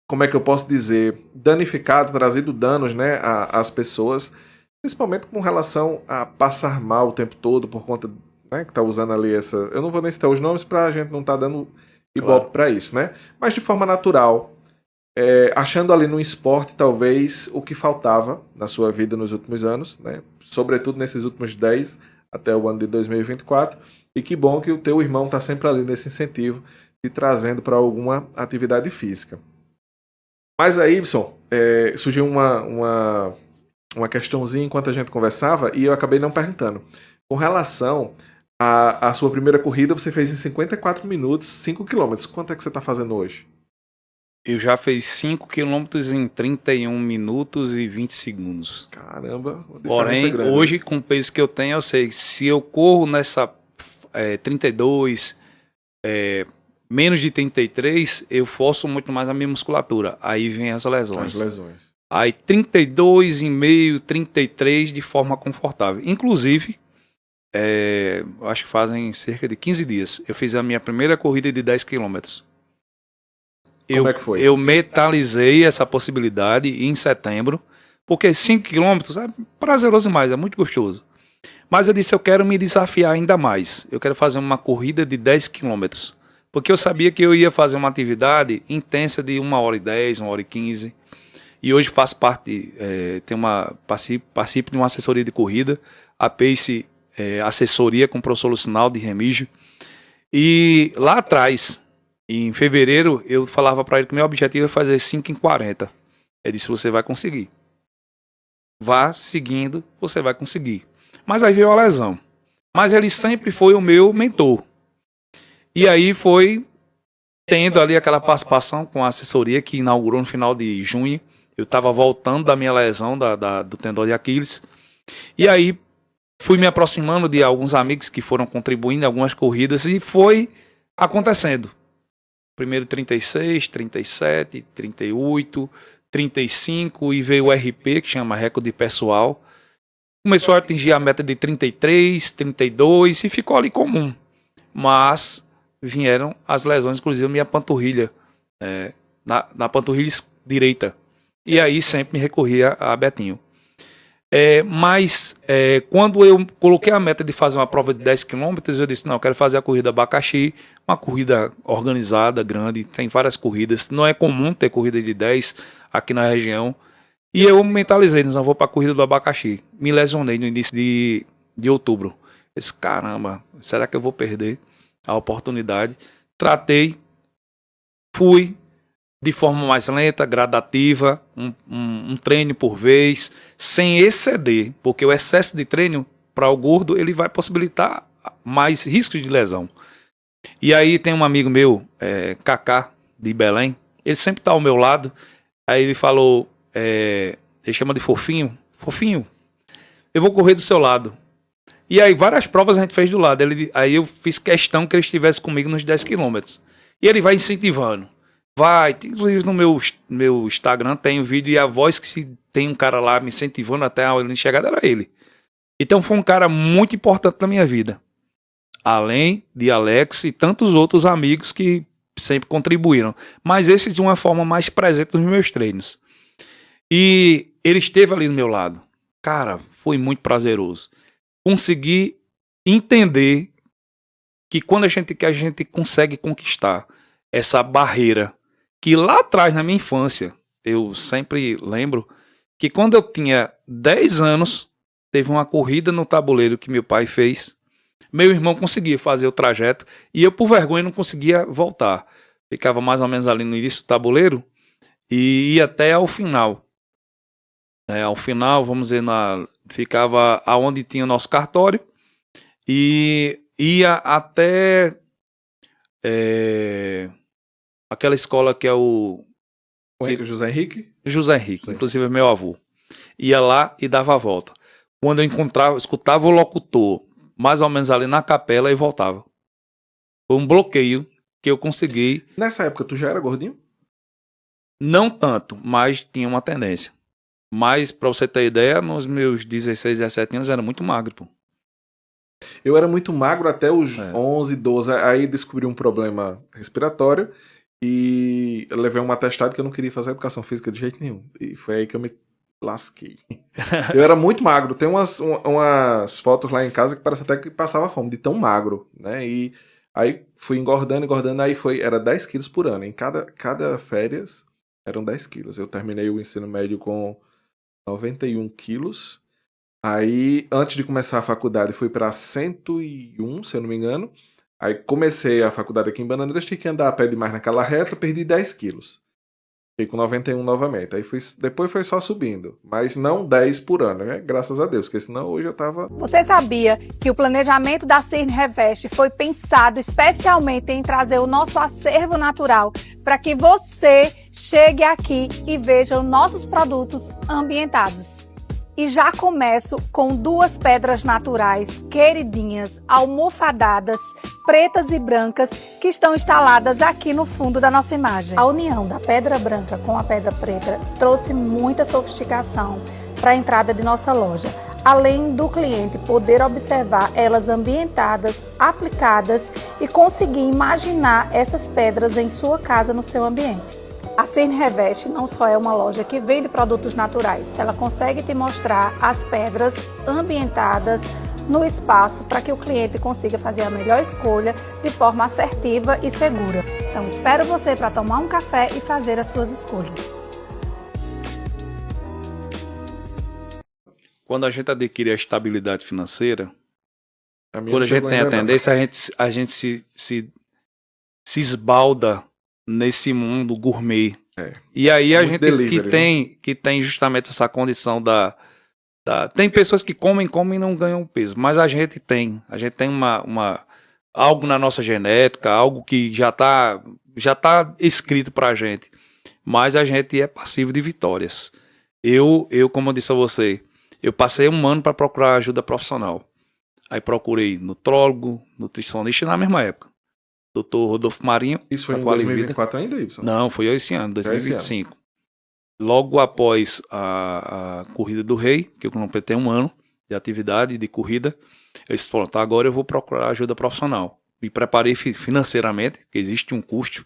como é que eu posso dizer, danificado, trazido danos, né, às pessoas, principalmente com relação a passar mal o tempo todo por conta, né, que está usando ali essa... Eu não vou nem citar os nomes para a gente não estar dando igual para isso, né? Mas de forma natural, achando ali no esporte talvez o que faltava na sua vida nos últimos anos, né? Sobretudo nesses últimos 10 até o ano de 2024, e que bom que o teu irmão está sempre ali nesse incentivo, te trazendo para alguma atividade física. Mas aí, Ibson, surgiu uma questãozinha enquanto a gente conversava e eu acabei não perguntando. Com relação a sua primeira corrida, você fez em 54 minutos, 5 km. Quanto é que você está fazendo hoje? Eu já fiz 5 km em 31 minutos e 20 segundos. Caramba, uma diferença Porém, grande. hoje, com o peso que eu tenho, eu sei que se eu corro nessa 32, menos de 33, eu forço muito mais a minha musculatura. Aí vem as lesões. Aí 32,5, 33 de forma confortável. Inclusive, acho que fazem cerca de 15 dias. Eu fiz a minha primeira corrida de 10 km. Como é que foi? Eu metalizei essa possibilidade em setembro, porque 5 km é prazeroso demais, é muito gostoso. Mas eu disse, eu quero me desafiar ainda mais. Eu quero fazer uma corrida de 10 km. Porque eu sabia que eu ia fazer uma atividade intensa de 1h10, 1h15. E hoje faço parte, participo de uma assessoria de corrida, a Pace Assessoria com o professor Lucinal de Remígio. E lá atrás, em fevereiro, eu falava para ele que meu objetivo é fazer 5h40. Ele disse, você vai conseguir. Vá seguindo, você vai conseguir. Mas aí veio a lesão. Mas ele sempre foi o meu mentor. E aí foi tendo ali aquela participação com a assessoria que inaugurou no final de junho. Eu estava voltando da minha lesão do tendão de Aquiles. E aí fui me aproximando de alguns amigos que foram contribuindo em algumas corridas e foi acontecendo. Primeiro 36, 37, 38, 35 e veio o RP, que chama recorde pessoal. Começou a atingir a meta de 33, 32 e ficou ali comum. Mas vieram as lesões, inclusive minha panturrilha, na panturrilha direita. E aí sempre me recorria a Betinho. Mas quando eu coloquei a meta de fazer uma prova de 10 km, eu disse, não, eu quero fazer a corrida Abacaxi, uma corrida organizada, grande, tem várias corridas, não é comum ter corrida de 10 aqui na região. E eu mentalizei, não vou para a corrida do Abacaxi. Me lesionei no início de outubro. Eu disse, caramba, será que eu vou perder a oportunidade? Tratei, fui de forma mais lenta, gradativa, um treino por vez, sem exceder, porque o excesso de treino para o gordo ele vai possibilitar mais risco de lesão. E aí tem um amigo meu, Kaká, de Belém, ele sempre está ao meu lado, aí ele falou, ele chama de Fofinho, Fofinho, eu vou correr do seu lado. E aí várias provas a gente fez do lado, aí eu fiz questão que ele estivesse comigo nos 10 quilômetros. E ele vai incentivando. Vai, inclusive no meu Instagram tem um vídeo e a voz que se tem um cara lá me incentivando até a linha de chegada era ele. Então foi um cara muito importante na minha vida. Além de Alex e tantos outros amigos que sempre contribuíram. Mas esse de uma forma mais presente nos meus treinos. E ele esteve ali do meu lado. Cara, foi muito prazeroso. Consegui entender que quando a gente quer, a gente consegue conquistar essa barreira. Que lá atrás, na minha infância, eu sempre lembro que quando eu tinha 10 anos, teve uma corrida no tabuleiro que meu pai fez. Meu irmão conseguia fazer o trajeto e eu, por vergonha, não conseguia voltar. Ficava mais ou menos ali no início do tabuleiro e ia até ao final. Ao final, vamos dizer, ficava aonde tinha o nosso cartório e ia até aquela escola que é o José Henrique? José Henrique, inclusive é meu avô. Ia lá e dava a volta. Quando eu escutava o locutor, mais ou menos ali na capela, e voltava. Foi um bloqueio que eu consegui. Nessa época tu já era gordinho? Não tanto, mas tinha uma tendência. Mas, pra você ter ideia, nos meus 16, 17 anos eu era muito magro, pô. Eu era muito magro até os 11, 12. Aí descobri um problema respiratório e levei um atestado que eu não queria fazer educação física de jeito nenhum. E foi aí que eu me lasquei. Eu era muito magro. Tem umas fotos lá em casa que parece até que passava fome, de tão magro, né? E aí fui engordando, aí era 10 quilos por ano. Em cada férias eram 10 quilos. Eu terminei o ensino médio com 91 quilos. Aí, antes de começar a faculdade, fui para 101, se eu não me engano. Aí comecei a faculdade aqui em Bananeiras, tinha que andar a pé demais naquela reta, perdi 10 quilos. Fiquei com 91 novamente. Aí depois foi só subindo. Mas não 10 por ano, né? Graças a Deus, porque senão hoje eu tava... Você sabia que o planejamento da Cirne Reveste foi pensado especialmente em trazer o nosso acervo natural para que você chegue aqui e veja os nossos produtos ambientados? E já começo com 2 pedras naturais, queridinhas, almofadadas, pretas e brancas, que estão instaladas aqui no fundo da nossa imagem. A união da pedra branca com a pedra preta trouxe muita sofisticação para a entrada de nossa loja, além do cliente poder observar elas ambientadas, aplicadas e conseguir imaginar essas pedras em sua casa, no seu ambiente. A Cirne Reveste não só é uma loja que vende produtos naturais, ela consegue te mostrar as pedras ambientadas no espaço para que o cliente consiga fazer a melhor escolha de forma assertiva e segura. Então espero você para tomar um café e fazer as suas escolhas. Quando a gente adquire a estabilidade financeira, minha quando a gente tem a chegou ainda não. tendência, a gente se esbalda nesse mundo gourmet É. E aí a Muito gente delivery, que tem justamente essa condição tem pessoas que comem e não ganham peso, mas a gente tem algo na nossa genética, algo que já tá escrito pra gente, mas a gente é passivo de vitórias. Como eu disse a você, eu passei um ano para procurar ajuda profissional. Aí procurei nutrólogo, nutricionista na mesma época. Doutor Rodolfo Marinho. Isso foi da em Qualivida. 2024 ainda, Ibson? Não, foi esse ano, Já esse 2025. Logo após a Corrida do Rei, que eu completei um ano de atividade de corrida, eu disse, pronto, agora eu vou procurar ajuda profissional. Me preparei financeiramente, porque existe um custo.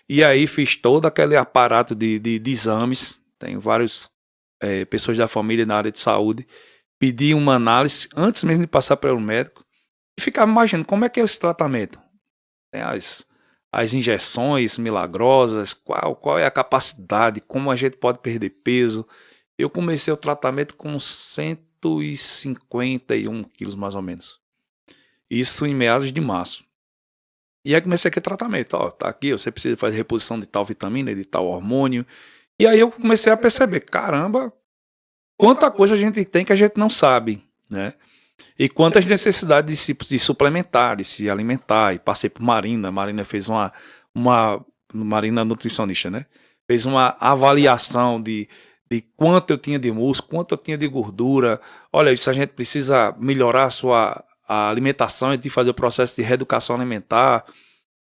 E aí fiz todo aquele aparato de exames. Tem várias pessoas da família na área de saúde. Pedi uma análise antes mesmo de passar pelo médico. E ficava imaginando como é que é esse tratamento. Tem as injeções milagrosas, qual é a capacidade, como a gente pode perder peso. Eu comecei o tratamento com 151 quilos mais ou menos. Isso em meados de março. E aí comecei aquele tratamento. Ó, tá aqui, você precisa fazer reposição de tal vitamina, de tal hormônio. E aí eu comecei a perceber, caramba, quanta coisa a gente tem que a gente não sabe, né? E quantas necessidades de suplementar, de se alimentar. E passei por Marina. Marina fez Marina nutricionista, né? Fez uma avaliação de quanto eu tinha de músculo, quanto eu tinha de gordura. Olha, isso a gente precisa melhorar a alimentação e fazer o processo de reeducação alimentar.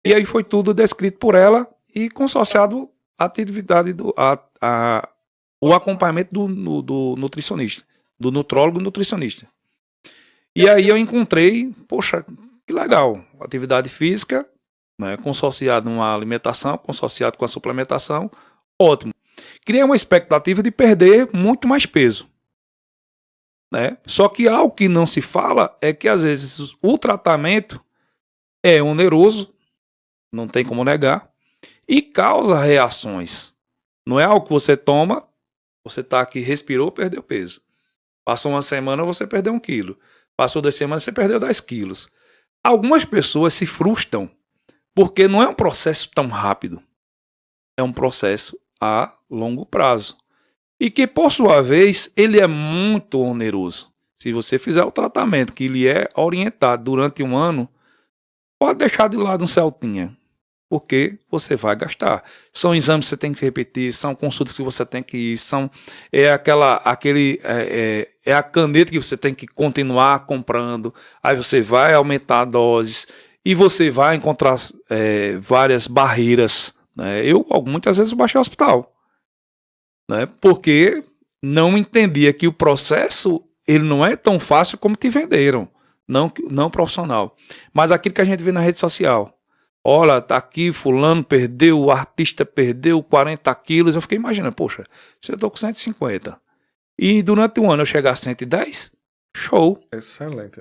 E aí foi tudo descrito por ela e consociado à atividade, o acompanhamento do nutricionista, do nutrólogo nutricionista. E aí eu encontrei, poxa, que legal, atividade física, né, consociado com a alimentação, consociado com a suplementação, ótimo. Criei uma expectativa de perder muito mais peso, né? Só que algo que não se fala é que às vezes o tratamento é oneroso, não tem como negar, e causa reações. Não é algo que você toma, você está aqui, respirou, perdeu peso. Passou uma semana, você perdeu 1 quilo. Passou 2 semanas, você perdeu 10 quilos. Algumas pessoas se frustram porque não é um processo tão rápido. É um processo a longo prazo. E que, por sua vez, ele é muito oneroso. Se você fizer o tratamento que ele é orientado durante 1 ano, pode deixar de lado um Celtinha, porque você vai gastar. São exames que você tem que repetir, são consultas que você tem que ir, é a caneta que você tem que continuar comprando, aí você vai aumentar a doses e você vai encontrar várias barreiras, né? Eu muitas vezes baixei ao hospital, né? Porque não entendia que o processo ele não é tão fácil como te venderam, não profissional, mas aquilo que a gente vê na rede social. Olha, tá aqui, fulano perdeu, o artista perdeu 40 quilos. Eu fiquei imaginando, poxa, se eu tô com 150 e durante 1 ano eu chegar a 110, show. Excelente,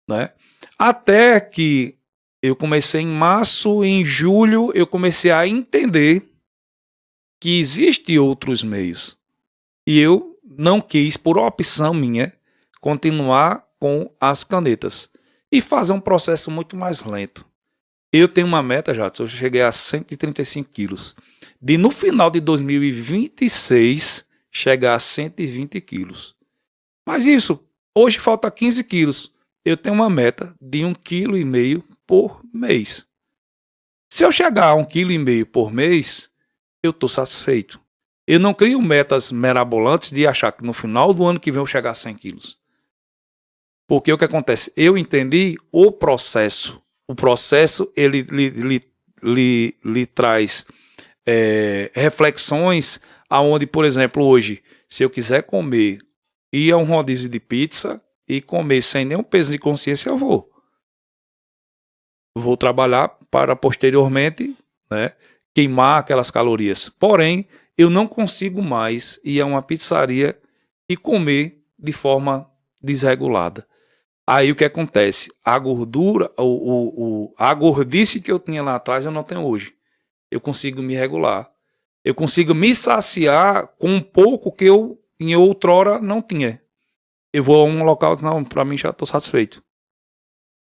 Né? Até que eu comecei em março, em julho eu comecei a entender que existem outros meios. E eu não quis, por opção minha, continuar com as canetas e fazer um processo muito mais lento. Eu tenho uma meta, já, eu cheguei a 135 quilos. No final de 2026, chegar a 120 quilos. Mas isso, hoje falta 15 quilos. Eu tenho uma meta de 1,5 kg por mês. Se eu chegar a 1,5 kg por mês, eu estou satisfeito. Eu não crio metas mirabolantes de achar que no final do ano que vem eu chegar a 100 quilos. Porque o que acontece? Eu entendi o processo. O processo ele lhe traz reflexões aonde, por exemplo, hoje, se eu quiser comer, ir a um rodízio de pizza e comer sem nenhum peso de consciência, eu vou. Vou trabalhar para posteriormente, né, queimar aquelas calorias. Porém, eu não consigo mais ir a uma pizzaria e comer de forma desregulada. Aí o que acontece? A gordura, a gordice que eu tinha lá atrás, eu não tenho hoje. Eu consigo me regular. Eu consigo me saciar com um pouco que eu em outrora não tinha. Eu vou a um local, não, para mim já estou satisfeito.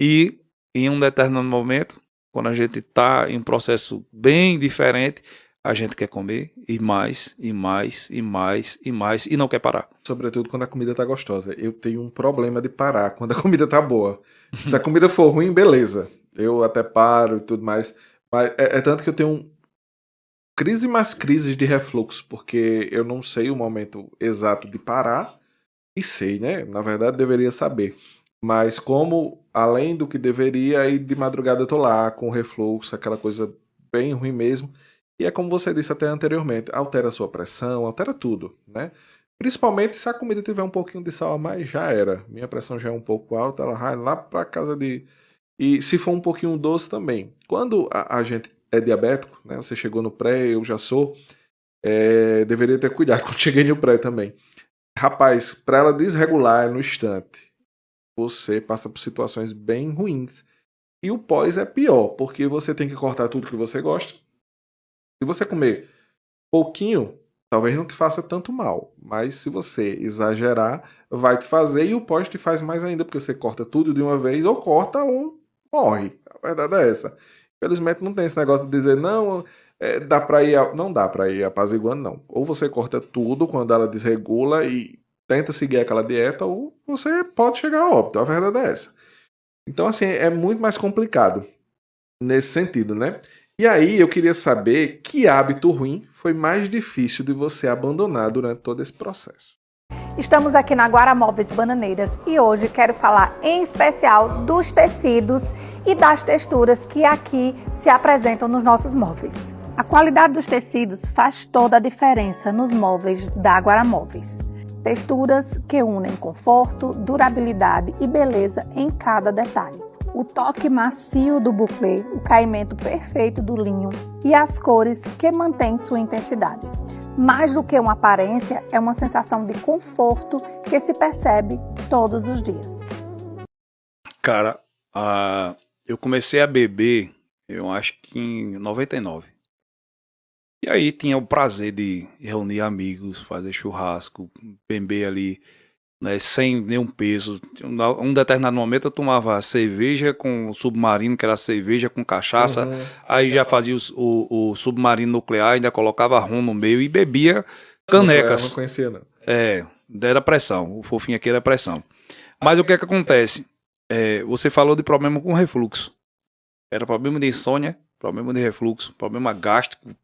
E em um determinado momento, quando a gente está em um processo bem diferente, a gente quer comer e mais, e mais, e mais, e mais, e não quer parar. Sobretudo quando a comida tá gostosa. Eu tenho um problema de parar quando a comida tá boa. Se a comida for ruim, beleza. Eu até paro e tudo mais. Mas é tanto que eu tenho crise mais crises de refluxo, porque eu não sei o momento exato de parar. E sei, né? Na verdade, deveria saber. Mas como, além do que deveria, aí de madrugada eu tô lá com refluxo, aquela coisa bem ruim mesmo. E é como você disse até anteriormente, altera a sua pressão, altera tudo, né? Principalmente se a comida tiver um pouquinho de sal a mais, já era. Minha pressão já é um pouco alta, ela vai lá pra casa de... E se for um pouquinho doce também. Quando a gente é diabético, né? Você chegou no pré, eu já sou, deveria ter cuidado quando cheguei no pré também. Rapaz, para ela desregular no instante, você passa por situações bem ruins. E o pós é pior, porque você tem que cortar tudo que você gosta. Se você comer pouquinho, talvez não te faça tanto mal. Mas se você exagerar, vai te fazer e o pós te faz mais ainda, porque você corta tudo de uma vez, ou corta ou morre. A verdade é essa. Infelizmente não tem esse negócio de dizer, não, dá pra ir. Não dá pra ir apaziguando, não. Ou você corta tudo quando ela desregula e tenta seguir aquela dieta, ou você pode chegar a óbito. A verdade é essa. Então, assim, é muito mais complicado nesse sentido, né? E aí eu queria saber que hábito ruim foi mais difícil de você abandonar durante todo esse processo. Estamos aqui na Guaramóveis Bananeiras e hoje quero falar em especial dos tecidos e das texturas que aqui se apresentam nos nossos móveis. A qualidade dos tecidos faz toda a diferença nos móveis da Guaramóveis. Texturas que unem conforto, durabilidade e beleza em cada detalhe. O toque macio do buclé, o caimento perfeito do linho e as cores que mantêm sua intensidade. Mais do que uma aparência, é uma sensação de conforto que se percebe todos os dias. Cara, eu comecei a beber, eu acho que em 99. E aí tinha o prazer de reunir amigos, fazer churrasco, beber ali, né, sem nenhum peso. Um determinado momento eu tomava cerveja com submarino, que era cerveja com cachaça. Aí já fazia o submarino nuclear, ainda colocava rum no meio e bebia canecas. Eu não conhecia, não. Era pressão. O fofinho aqui era pressão. Mas o que é que acontece? Você falou de problema com refluxo. Era problema de insônia, problema de refluxo, problema gástrico,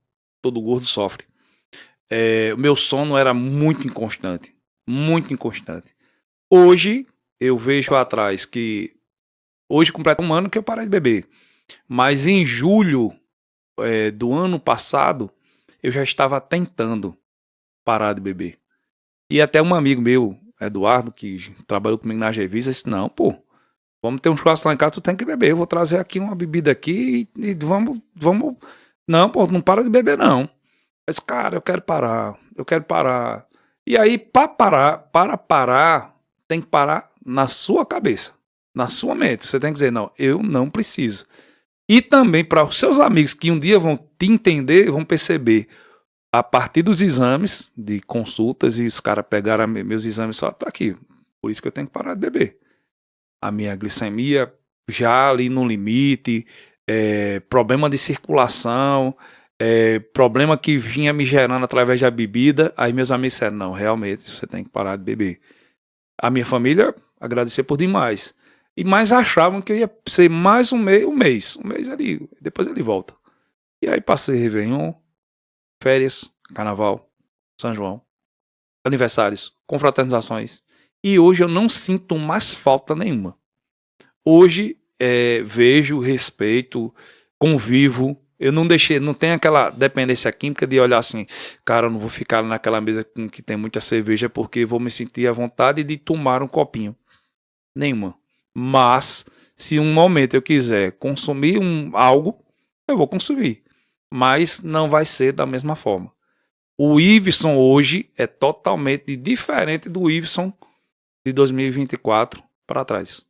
todo gordo sofre. O meu sono era muito inconstante. Muito inconstante. Hoje, eu vejo atrás que... Hoje completa um ano que eu parei de beber. Mas em julho do ano passado, eu já estava tentando parar de beber. E até um amigo meu, Eduardo, que trabalhou comigo na Gevisa, disse, não, pô, vamos ter um churrasco lá em casa, tu tem que beber. Eu vou trazer aqui uma bebida aqui e vamos... Não, pô, não para de beber, não. Mas, cara, eu quero parar. E aí, para parar, tem que parar na sua cabeça, na sua mente. Você tem que dizer, não, eu não preciso. E também para os seus amigos que um dia vão te entender, vão perceber, a partir dos exames de consultas, e os caras pegaram meus exames só, tá aqui, por isso que eu tenho que parar de beber. A minha glicemia já ali no limite, problema de circulação, problema que vinha me gerando através da bebida. Aí meus amigos disseram, não, realmente você tem que parar de beber. A minha família agradecia por demais. E mais achavam que eu ia ser mais um mês ali, depois ele volta. E aí passei Réveillon, férias, Carnaval, São João, aniversários, confraternizações. E hoje eu não sinto mais falta nenhuma. Hoje vejo, respeito, convivo. Eu não tenho aquela dependência química de olhar assim, cara, eu não vou ficar naquela mesa que tem muita cerveja porque vou me sentir à vontade de tomar um copinho. Nenhuma. Mas, se um momento eu quiser consumir algo, eu vou consumir. Mas não vai ser da mesma forma. O Iveson hoje é totalmente diferente do Iveson de 2024 para trás.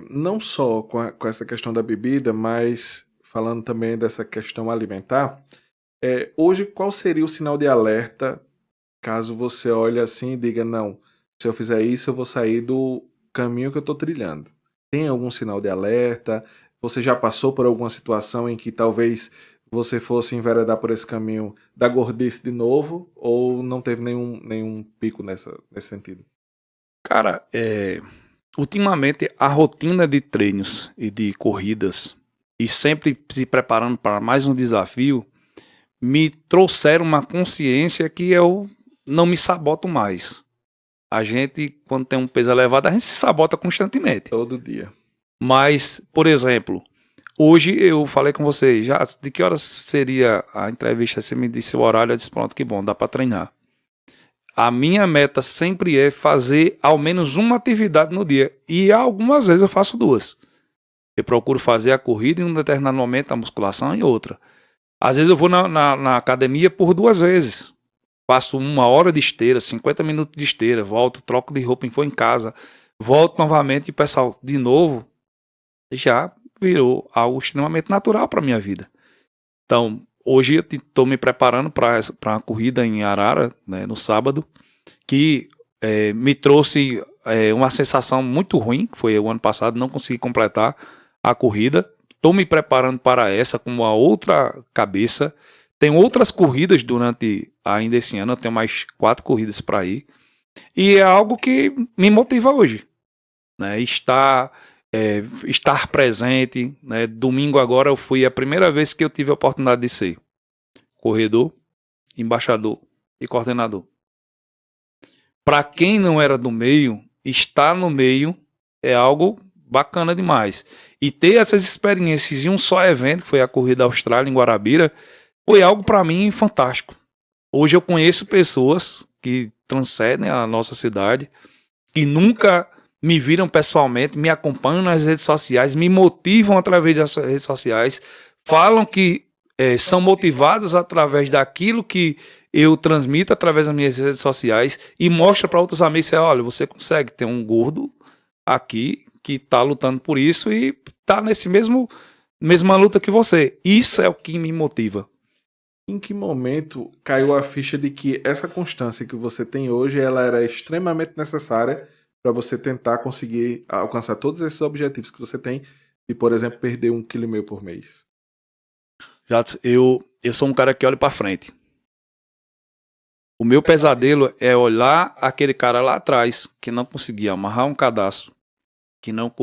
Não só com essa questão da bebida, mas falando também dessa questão alimentar, hoje qual seria o sinal de alerta caso você olhe assim e diga, não, se eu fizer isso eu vou sair do caminho que eu estou trilhando? Tem algum sinal de alerta? Você já passou por alguma situação em que talvez você fosse enveredar por esse caminho da gordice de novo, ou não teve nenhum pico nesse sentido? Cara, ultimamente a rotina de treinos e de corridas, e sempre se preparando para mais um desafio, me trouxeram uma consciência que eu não me saboto mais. A gente, quando tem um peso elevado, a gente se sabota constantemente. Todo dia. Mas, por exemplo, hoje eu falei com você, já de que horas seria a entrevista? Você me disse o horário, eu disse, pronto, que bom, dá para treinar. A minha meta sempre é fazer ao menos uma atividade no dia. E algumas vezes eu faço 2. Eu procuro fazer a corrida em um determinado momento, a musculação em outra. Às vezes eu vou na academia por 2 vezes. Faço 1 hora de esteira, 50 minutos de esteira, volto, troco de roupa e vou em casa. Volto novamente e, pessoal, de novo, já virou algo extremamente natural para a minha vida. Então, hoje eu estou me preparando para uma corrida em Arara, né, no sábado, que me trouxe uma sensação muito ruim, que foi o ano passado, não consegui completar a corrida. Estou me preparando para essa com uma outra cabeça. Tem outras corridas durante ainda esse ano, eu tenho mais 4 corridas para ir. E é algo que me motiva hoje, né? Estar presente, né? Domingo agora eu fui a primeira vez que eu tive a oportunidade de ser corredor, embaixador e coordenador. Para quem não era do meio, estar no meio é algo bacana demais. E ter essas experiências em um só evento, que foi a Corrida Austrália em Guarabira, foi algo para mim fantástico. Hoje eu conheço pessoas que transcendem a nossa cidade, que nunca me viram pessoalmente, me acompanham nas redes sociais, me motivam através das redes sociais, falam que são motivados através daquilo que eu transmito através das minhas redes sociais e mostra para outros amigos, olha, você consegue ter um gordo aqui que está lutando por isso e está nesse mesma luta que você. Isso é o que me motiva. Em que momento caiu a ficha de que essa constância que você tem hoje, ela era extremamente necessária para você tentar conseguir alcançar todos esses objetivos que você tem e, por exemplo, perder 1,5 kg por mês? Eu sou um cara que olha para frente. O meu pesadelo é olhar aquele cara lá atrás que não conseguia amarrar um cadastro, que não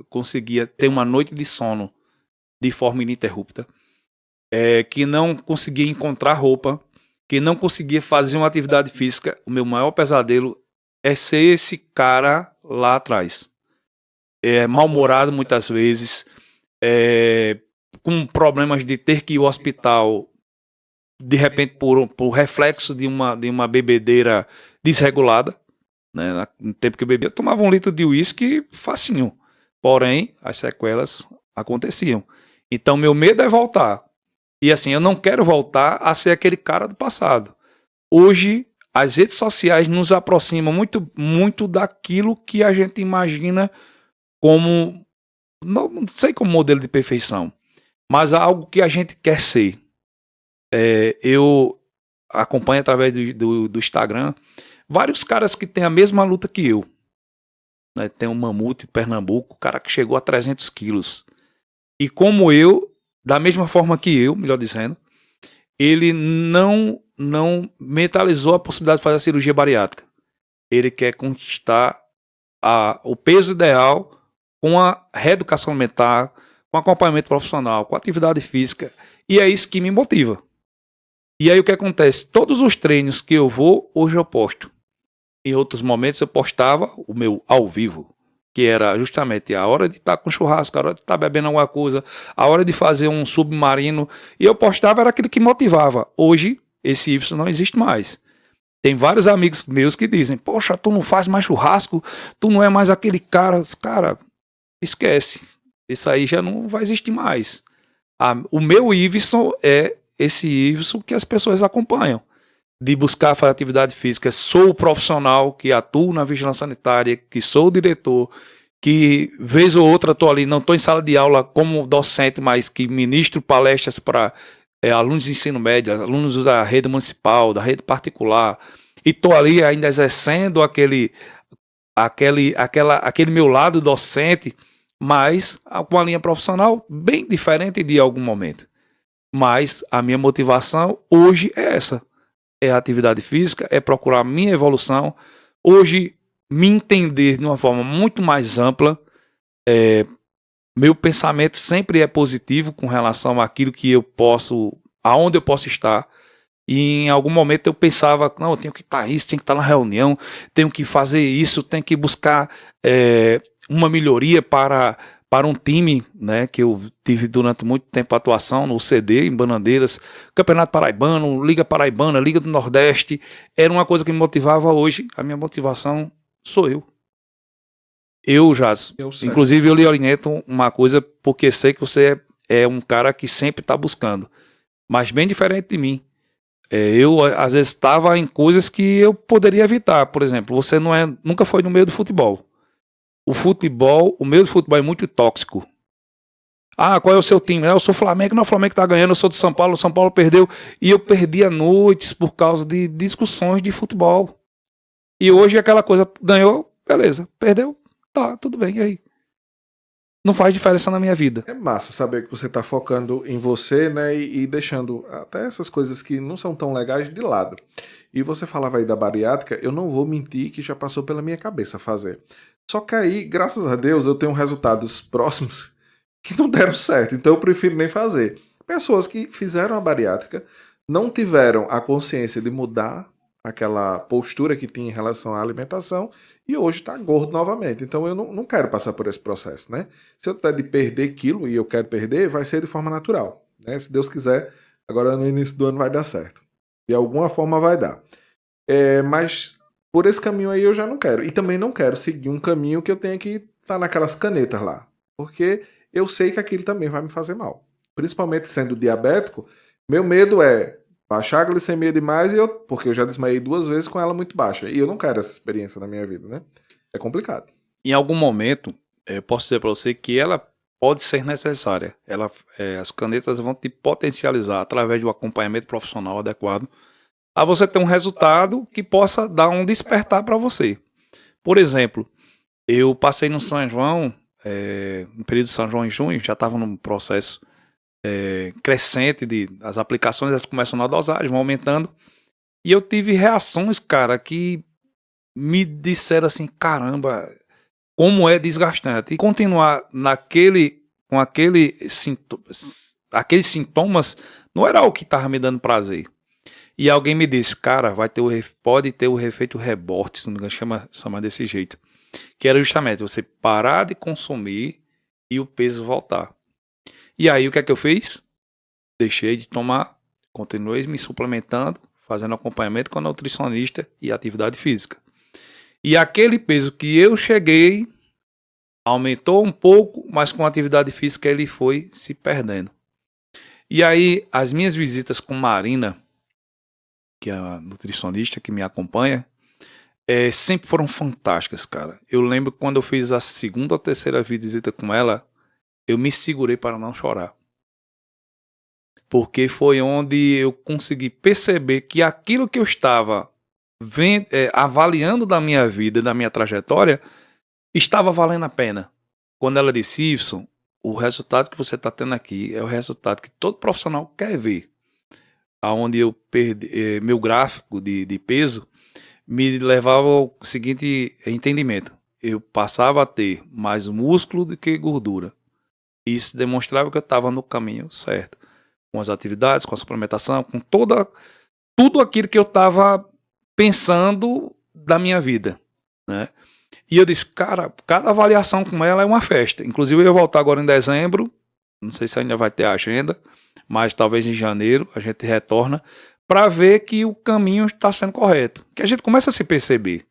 conseguia ter uma noite de sono de forma ininterrupta, que não conseguia encontrar roupa, que não conseguia fazer uma atividade física. O meu maior pesadelo é ser esse cara lá atrás. Mal-humorado muitas vezes, com problemas de ter que ir ao hospital, de repente por reflexo de uma bebedeira desregulada. Né? No tempo que eu bebia, eu tomava 1 litro de uísque facinho. Porém, as sequelas aconteciam. Então, meu medo é voltar. E assim, eu não quero voltar a ser aquele cara do passado. Hoje, as redes sociais nos aproximam muito, muito daquilo que a gente imagina como, não sei como modelo de perfeição, mas algo que a gente quer ser. Eu acompanho através do Instagram vários caras que têm a mesma luta que eu. Né? Tem um Mamute de Pernambuco, o cara que chegou a 300 quilos. E como eu, da mesma forma que eu, melhor dizendo, ele não mentalizou a possibilidade de fazer a cirurgia bariátrica. Ele quer conquistar o peso ideal com a reeducação alimentar, com acompanhamento profissional, com atividade física. E é isso que me motiva. E aí o que acontece? Todos os treinos que eu vou, hoje eu posto. Em outros momentos eu postava o meu ao vivo, que era justamente a hora de estar com churrasco, a hora de estar bebendo alguma coisa, a hora de fazer um submarino. E eu postava, era aquilo que motivava. Hoje, esse Y não existe mais. Tem vários amigos meus que dizem, poxa, tu não faz mais churrasco, tu não é mais aquele cara. Cara, esquece. Isso aí já não vai existir mais. O meu Iveson é esse Iveson que as pessoas acompanham. De buscar fazer atividade física. Sou o profissional que atuo na vigilância sanitária, que sou o diretor, que vez ou outra estou ali, não estou em sala de aula como docente, mas que ministro palestras para alunos de ensino médio, alunos da rede municipal, da rede particular, e estou ali ainda exercendo aquele meu lado docente, mas com uma linha profissional bem diferente de algum momento. Mas a minha motivação hoje é essa. É a atividade física, é procurar minha evolução. Hoje, me entender de uma forma muito mais ampla. Meu pensamento sempre é positivo com relação àquilo que eu posso, aonde eu posso estar. E em algum momento eu pensava, não, eu tenho que estar isso, tenho que estar na reunião, tenho que fazer isso, tenho que buscar uma melhoria para um time, né, que eu tive durante muito tempo atuação no CD, em Bananeiras, Campeonato Paraibano, Liga Paraibana, Liga do Nordeste. Era uma coisa que me motivava. Hoje. A minha motivação sou eu. Inclusive eu lhe oriento uma coisa, porque sei que você é um cara que sempre está buscando, mas bem diferente de mim. Eu, às vezes, estava em coisas que eu poderia evitar. Por exemplo, você nunca foi no meio do futebol. O meio do futebol é muito tóxico. Ah, qual é o seu time? Eu sou Flamengo, não, o Flamengo tá ganhando, eu sou de São Paulo, o São Paulo perdeu. E eu perdia noites por causa de discussões de futebol. E hoje aquela coisa, ganhou, beleza, perdeu, tá, tudo bem, e aí? Não faz diferença na minha vida. É massa saber que você tá focando em você, né, e deixando até essas coisas que não são tão legais de lado. E você falava aí da bariátrica, eu não vou mentir que já passou pela minha cabeça fazer. Só que aí, graças a Deus, eu tenho resultados próximos que não deram certo, então eu prefiro nem fazer. Pessoas que fizeram a bariátrica não tiveram a consciência de mudar aquela postura que tinha em relação à alimentação e hoje está gordo novamente. Então eu não quero passar por esse processo, né? Se eu tiver de perder quilo e eu quero perder, vai ser de forma natural, né? Se Deus quiser, agora no início do ano vai dar certo. De alguma forma vai dar. Mas por esse caminho aí eu já não quero. E também não quero seguir um caminho que eu tenha que estar naquelas canetas lá. Porque eu sei que aquilo também vai me fazer mal. Principalmente sendo diabético, meu medo é baixar a glicemia demais, porque eu já desmaiei 2 vezes com ela muito baixa. E eu não quero essa experiência na minha vida, né? É complicado. Em algum momento, eu posso dizer para você que ela pode ser necessária. As canetas vão te potencializar através do acompanhamento profissional adequado a você ter um resultado que possa dar um despertar para você. Por exemplo, eu passei no São João, no período de São João em junho, já estava num processo crescente as aplicações, elas começam na dosagem, vão aumentando, e eu tive reações, cara, que me disseram assim, caramba, como é desgastante. E continuar com aqueles sintomas não era o que estava me dando prazer. E alguém me disse, cara, pode ter o efeito rebote, se não me engano, chama desse jeito. Que era justamente você parar de consumir e o peso voltar. E aí o que é que eu fiz? Deixei de tomar, continuei me suplementando, fazendo acompanhamento com a nutricionista e atividade física. E aquele peso que eu cheguei aumentou um pouco, mas com a atividade física ele foi se perdendo. E aí as minhas visitas com Marina, que é a nutricionista que me acompanha, sempre foram fantásticas, cara. Eu lembro quando eu fiz a 2ª ou 3ª visita com ela, eu me segurei para não chorar. Porque foi onde eu consegui perceber que aquilo que eu estava avaliando da minha vida, da minha trajetória, estava valendo a pena. Quando ela disse, Iveson, o resultado que você está tendo aqui é o resultado que todo profissional quer ver. Onde eu perdi meu gráfico de peso, me levava ao seguinte entendimento. Eu passava a ter mais músculo do que gordura. Isso demonstrava que eu estava no caminho certo. Com as atividades, com a suplementação, com tudo aquilo que eu estava pensando da minha vida, né? E eu disse, cara, cada avaliação com ela é uma festa. Inclusive eu ia voltar agora em dezembro, não sei se ainda vai ter agenda, mas talvez em janeiro a gente retorna para ver que o caminho está sendo correto. Que a gente começa a se perceber.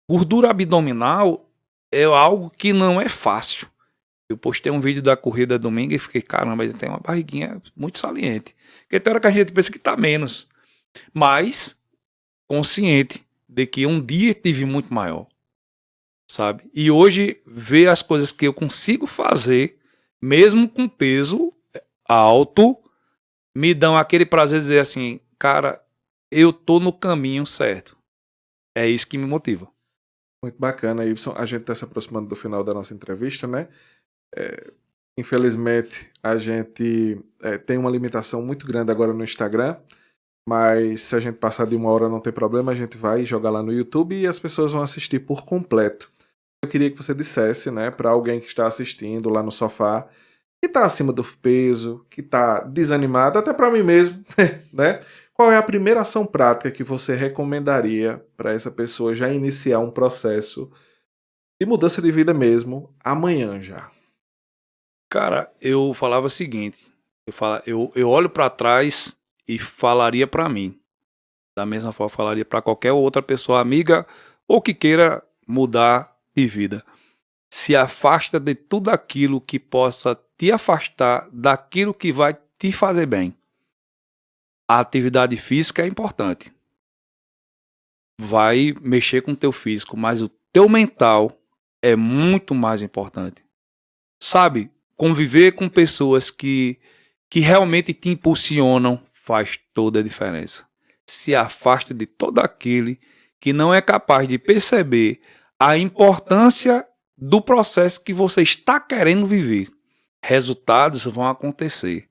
Gordura abdominal é algo que não é fácil. Eu postei um vídeo da corrida domingo e fiquei, caramba, ele tem uma barriguinha muito saliente. Porque tem hora que a gente pensa que está menos. Mas consciente de que um dia tive muito maior. Sabe? E hoje ver as coisas que eu consigo fazer, mesmo com peso alto, me dão aquele prazer de dizer assim, cara, eu tô no caminho certo. É isso que me motiva. Muito bacana, Iveson. A gente está se aproximando do final da nossa entrevista, né? Infelizmente, a gente tem uma limitação muito grande agora no Instagram, mas se a gente passar de 1 hora não tem problema, a gente vai jogar lá no YouTube e as pessoas vão assistir por completo. Eu queria que você dissesse, né, para alguém que está assistindo lá no sofá, que está acima do peso, que está desanimado, até para mim mesmo, né? Qual é a primeira ação prática que você recomendaria para essa pessoa já iniciar um processo de mudança de vida mesmo amanhã já? Cara, eu falava o seguinte, eu olho para trás e falaria para mim. Da mesma forma, falaria para qualquer outra pessoa amiga ou que queira mudar de vida. Se afasta de tudo aquilo que possa te afastar daquilo que vai te fazer bem. A atividade física é importante. Vai mexer com o teu físico, mas o teu mental é muito mais importante. Sabe, conviver com pessoas que realmente te impulsionam faz toda a diferença. Se afasta de todo aquele que não é capaz de perceber a importância do processo que você está querendo viver. Resultados vão acontecer.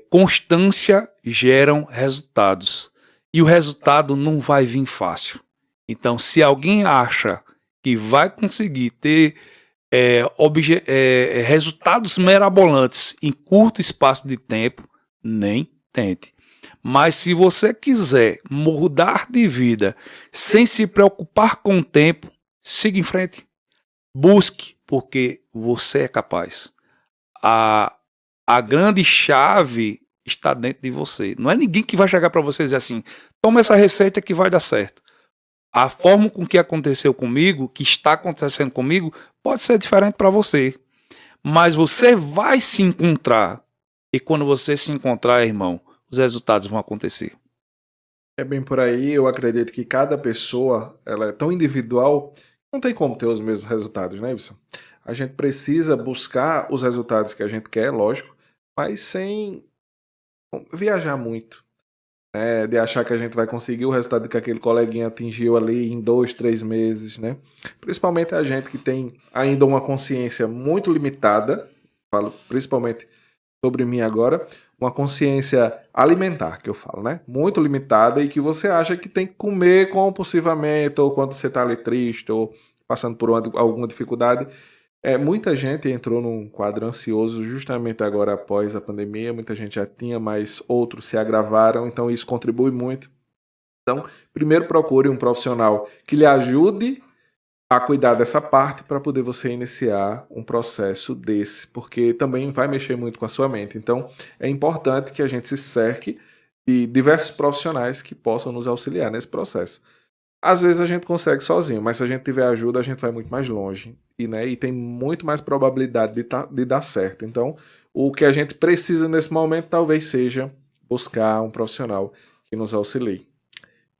Constância geram resultados. E o resultado não vai vir fácil. Então, se alguém acha que vai conseguir ter resultados mirabolantes em curto espaço de tempo, nem tente. Mas se você quiser mudar de vida sem se preocupar com o tempo, siga em frente. Busque, porque você é capaz. A grande chave está dentro de você. Não é ninguém que vai chegar para você e dizer assim, toma essa receita que vai dar certo. A forma com que aconteceu comigo, que está acontecendo comigo, pode ser diferente para você. Mas você vai se encontrar. E quando você se encontrar, irmão, os resultados vão acontecer. É bem por aí, eu acredito que cada pessoa ela é tão individual, não tem como ter os mesmos resultados, né, Ibson? A gente precisa buscar os resultados que a gente quer, lógico, mas sem viajar muito. De achar que a gente vai conseguir o resultado que aquele coleguinha atingiu ali em 2, 3 meses, né? Principalmente a gente que tem ainda uma consciência muito limitada, falo principalmente sobre mim agora, uma consciência alimentar, que eu falo, né? Muito limitada e que você acha que tem que comer compulsivamente ou quando você está ali triste ou passando por alguma dificuldade. Muita gente entrou num quadro ansioso justamente agora após a pandemia, muita gente já tinha, mas outros se agravaram, então isso contribui muito. Então, primeiro procure um profissional que lhe ajude a cuidar dessa parte para poder você iniciar um processo desse, porque também vai mexer muito com a sua mente. Então, é importante que a gente se cerque de diversos profissionais que possam nos auxiliar nesse processo. Às vezes a gente consegue sozinho, mas se a gente tiver ajuda, a gente vai muito mais longe. E tem muito mais probabilidade de dar certo. Então, o que a gente precisa nesse momento talvez seja buscar um profissional que nos auxilie.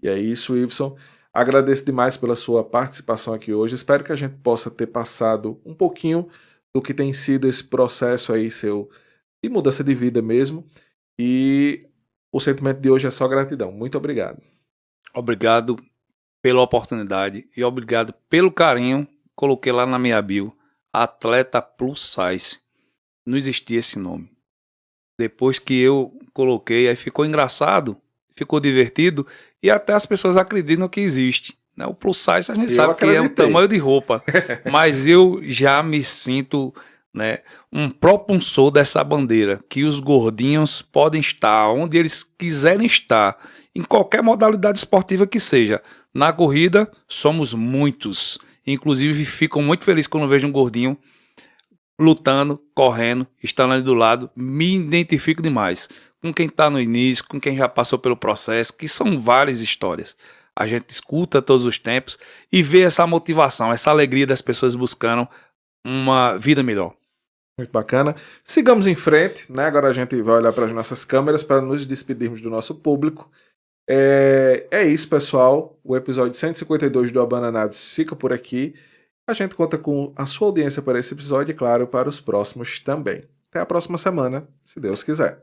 E é isso, Ibson. Agradeço demais pela sua participação aqui hoje. Espero que a gente possa ter passado um pouquinho do que tem sido esse processo aí seu de mudança de vida mesmo. E o sentimento de hoje é só gratidão. Muito obrigado. Obrigado pela oportunidade e obrigado pelo carinho. Coloquei lá na minha bio, Atleta Plus Size. Não existia esse nome. Depois que eu coloquei, aí ficou engraçado, ficou divertido e até as pessoas acreditam que existe. Né? O Plus Size a gente sabe que é um tamanho de roupa, mas eu já me sinto, né, um propulsor dessa bandeira, que os gordinhos podem estar onde eles quiserem estar, em qualquer modalidade esportiva que seja. Na corrida, somos muitos. Inclusive, fico muito feliz quando vejo um gordinho lutando, correndo, estando ali do lado. Me identifico demais com quem está no início, com quem já passou pelo processo, que são várias histórias. A gente escuta todos os tempos e vê essa motivação, essa alegria das pessoas buscando uma vida melhor. Muito bacana. Sigamos em frente, né? Agora a gente vai olhar para as nossas câmeras para nos despedirmos do nosso público. É isso, pessoal. O episódio 152 do Abananados fica por aqui. A gente conta com a sua audiência para esse episódio e, claro, para os próximos também. Até a próxima semana, se Deus quiser.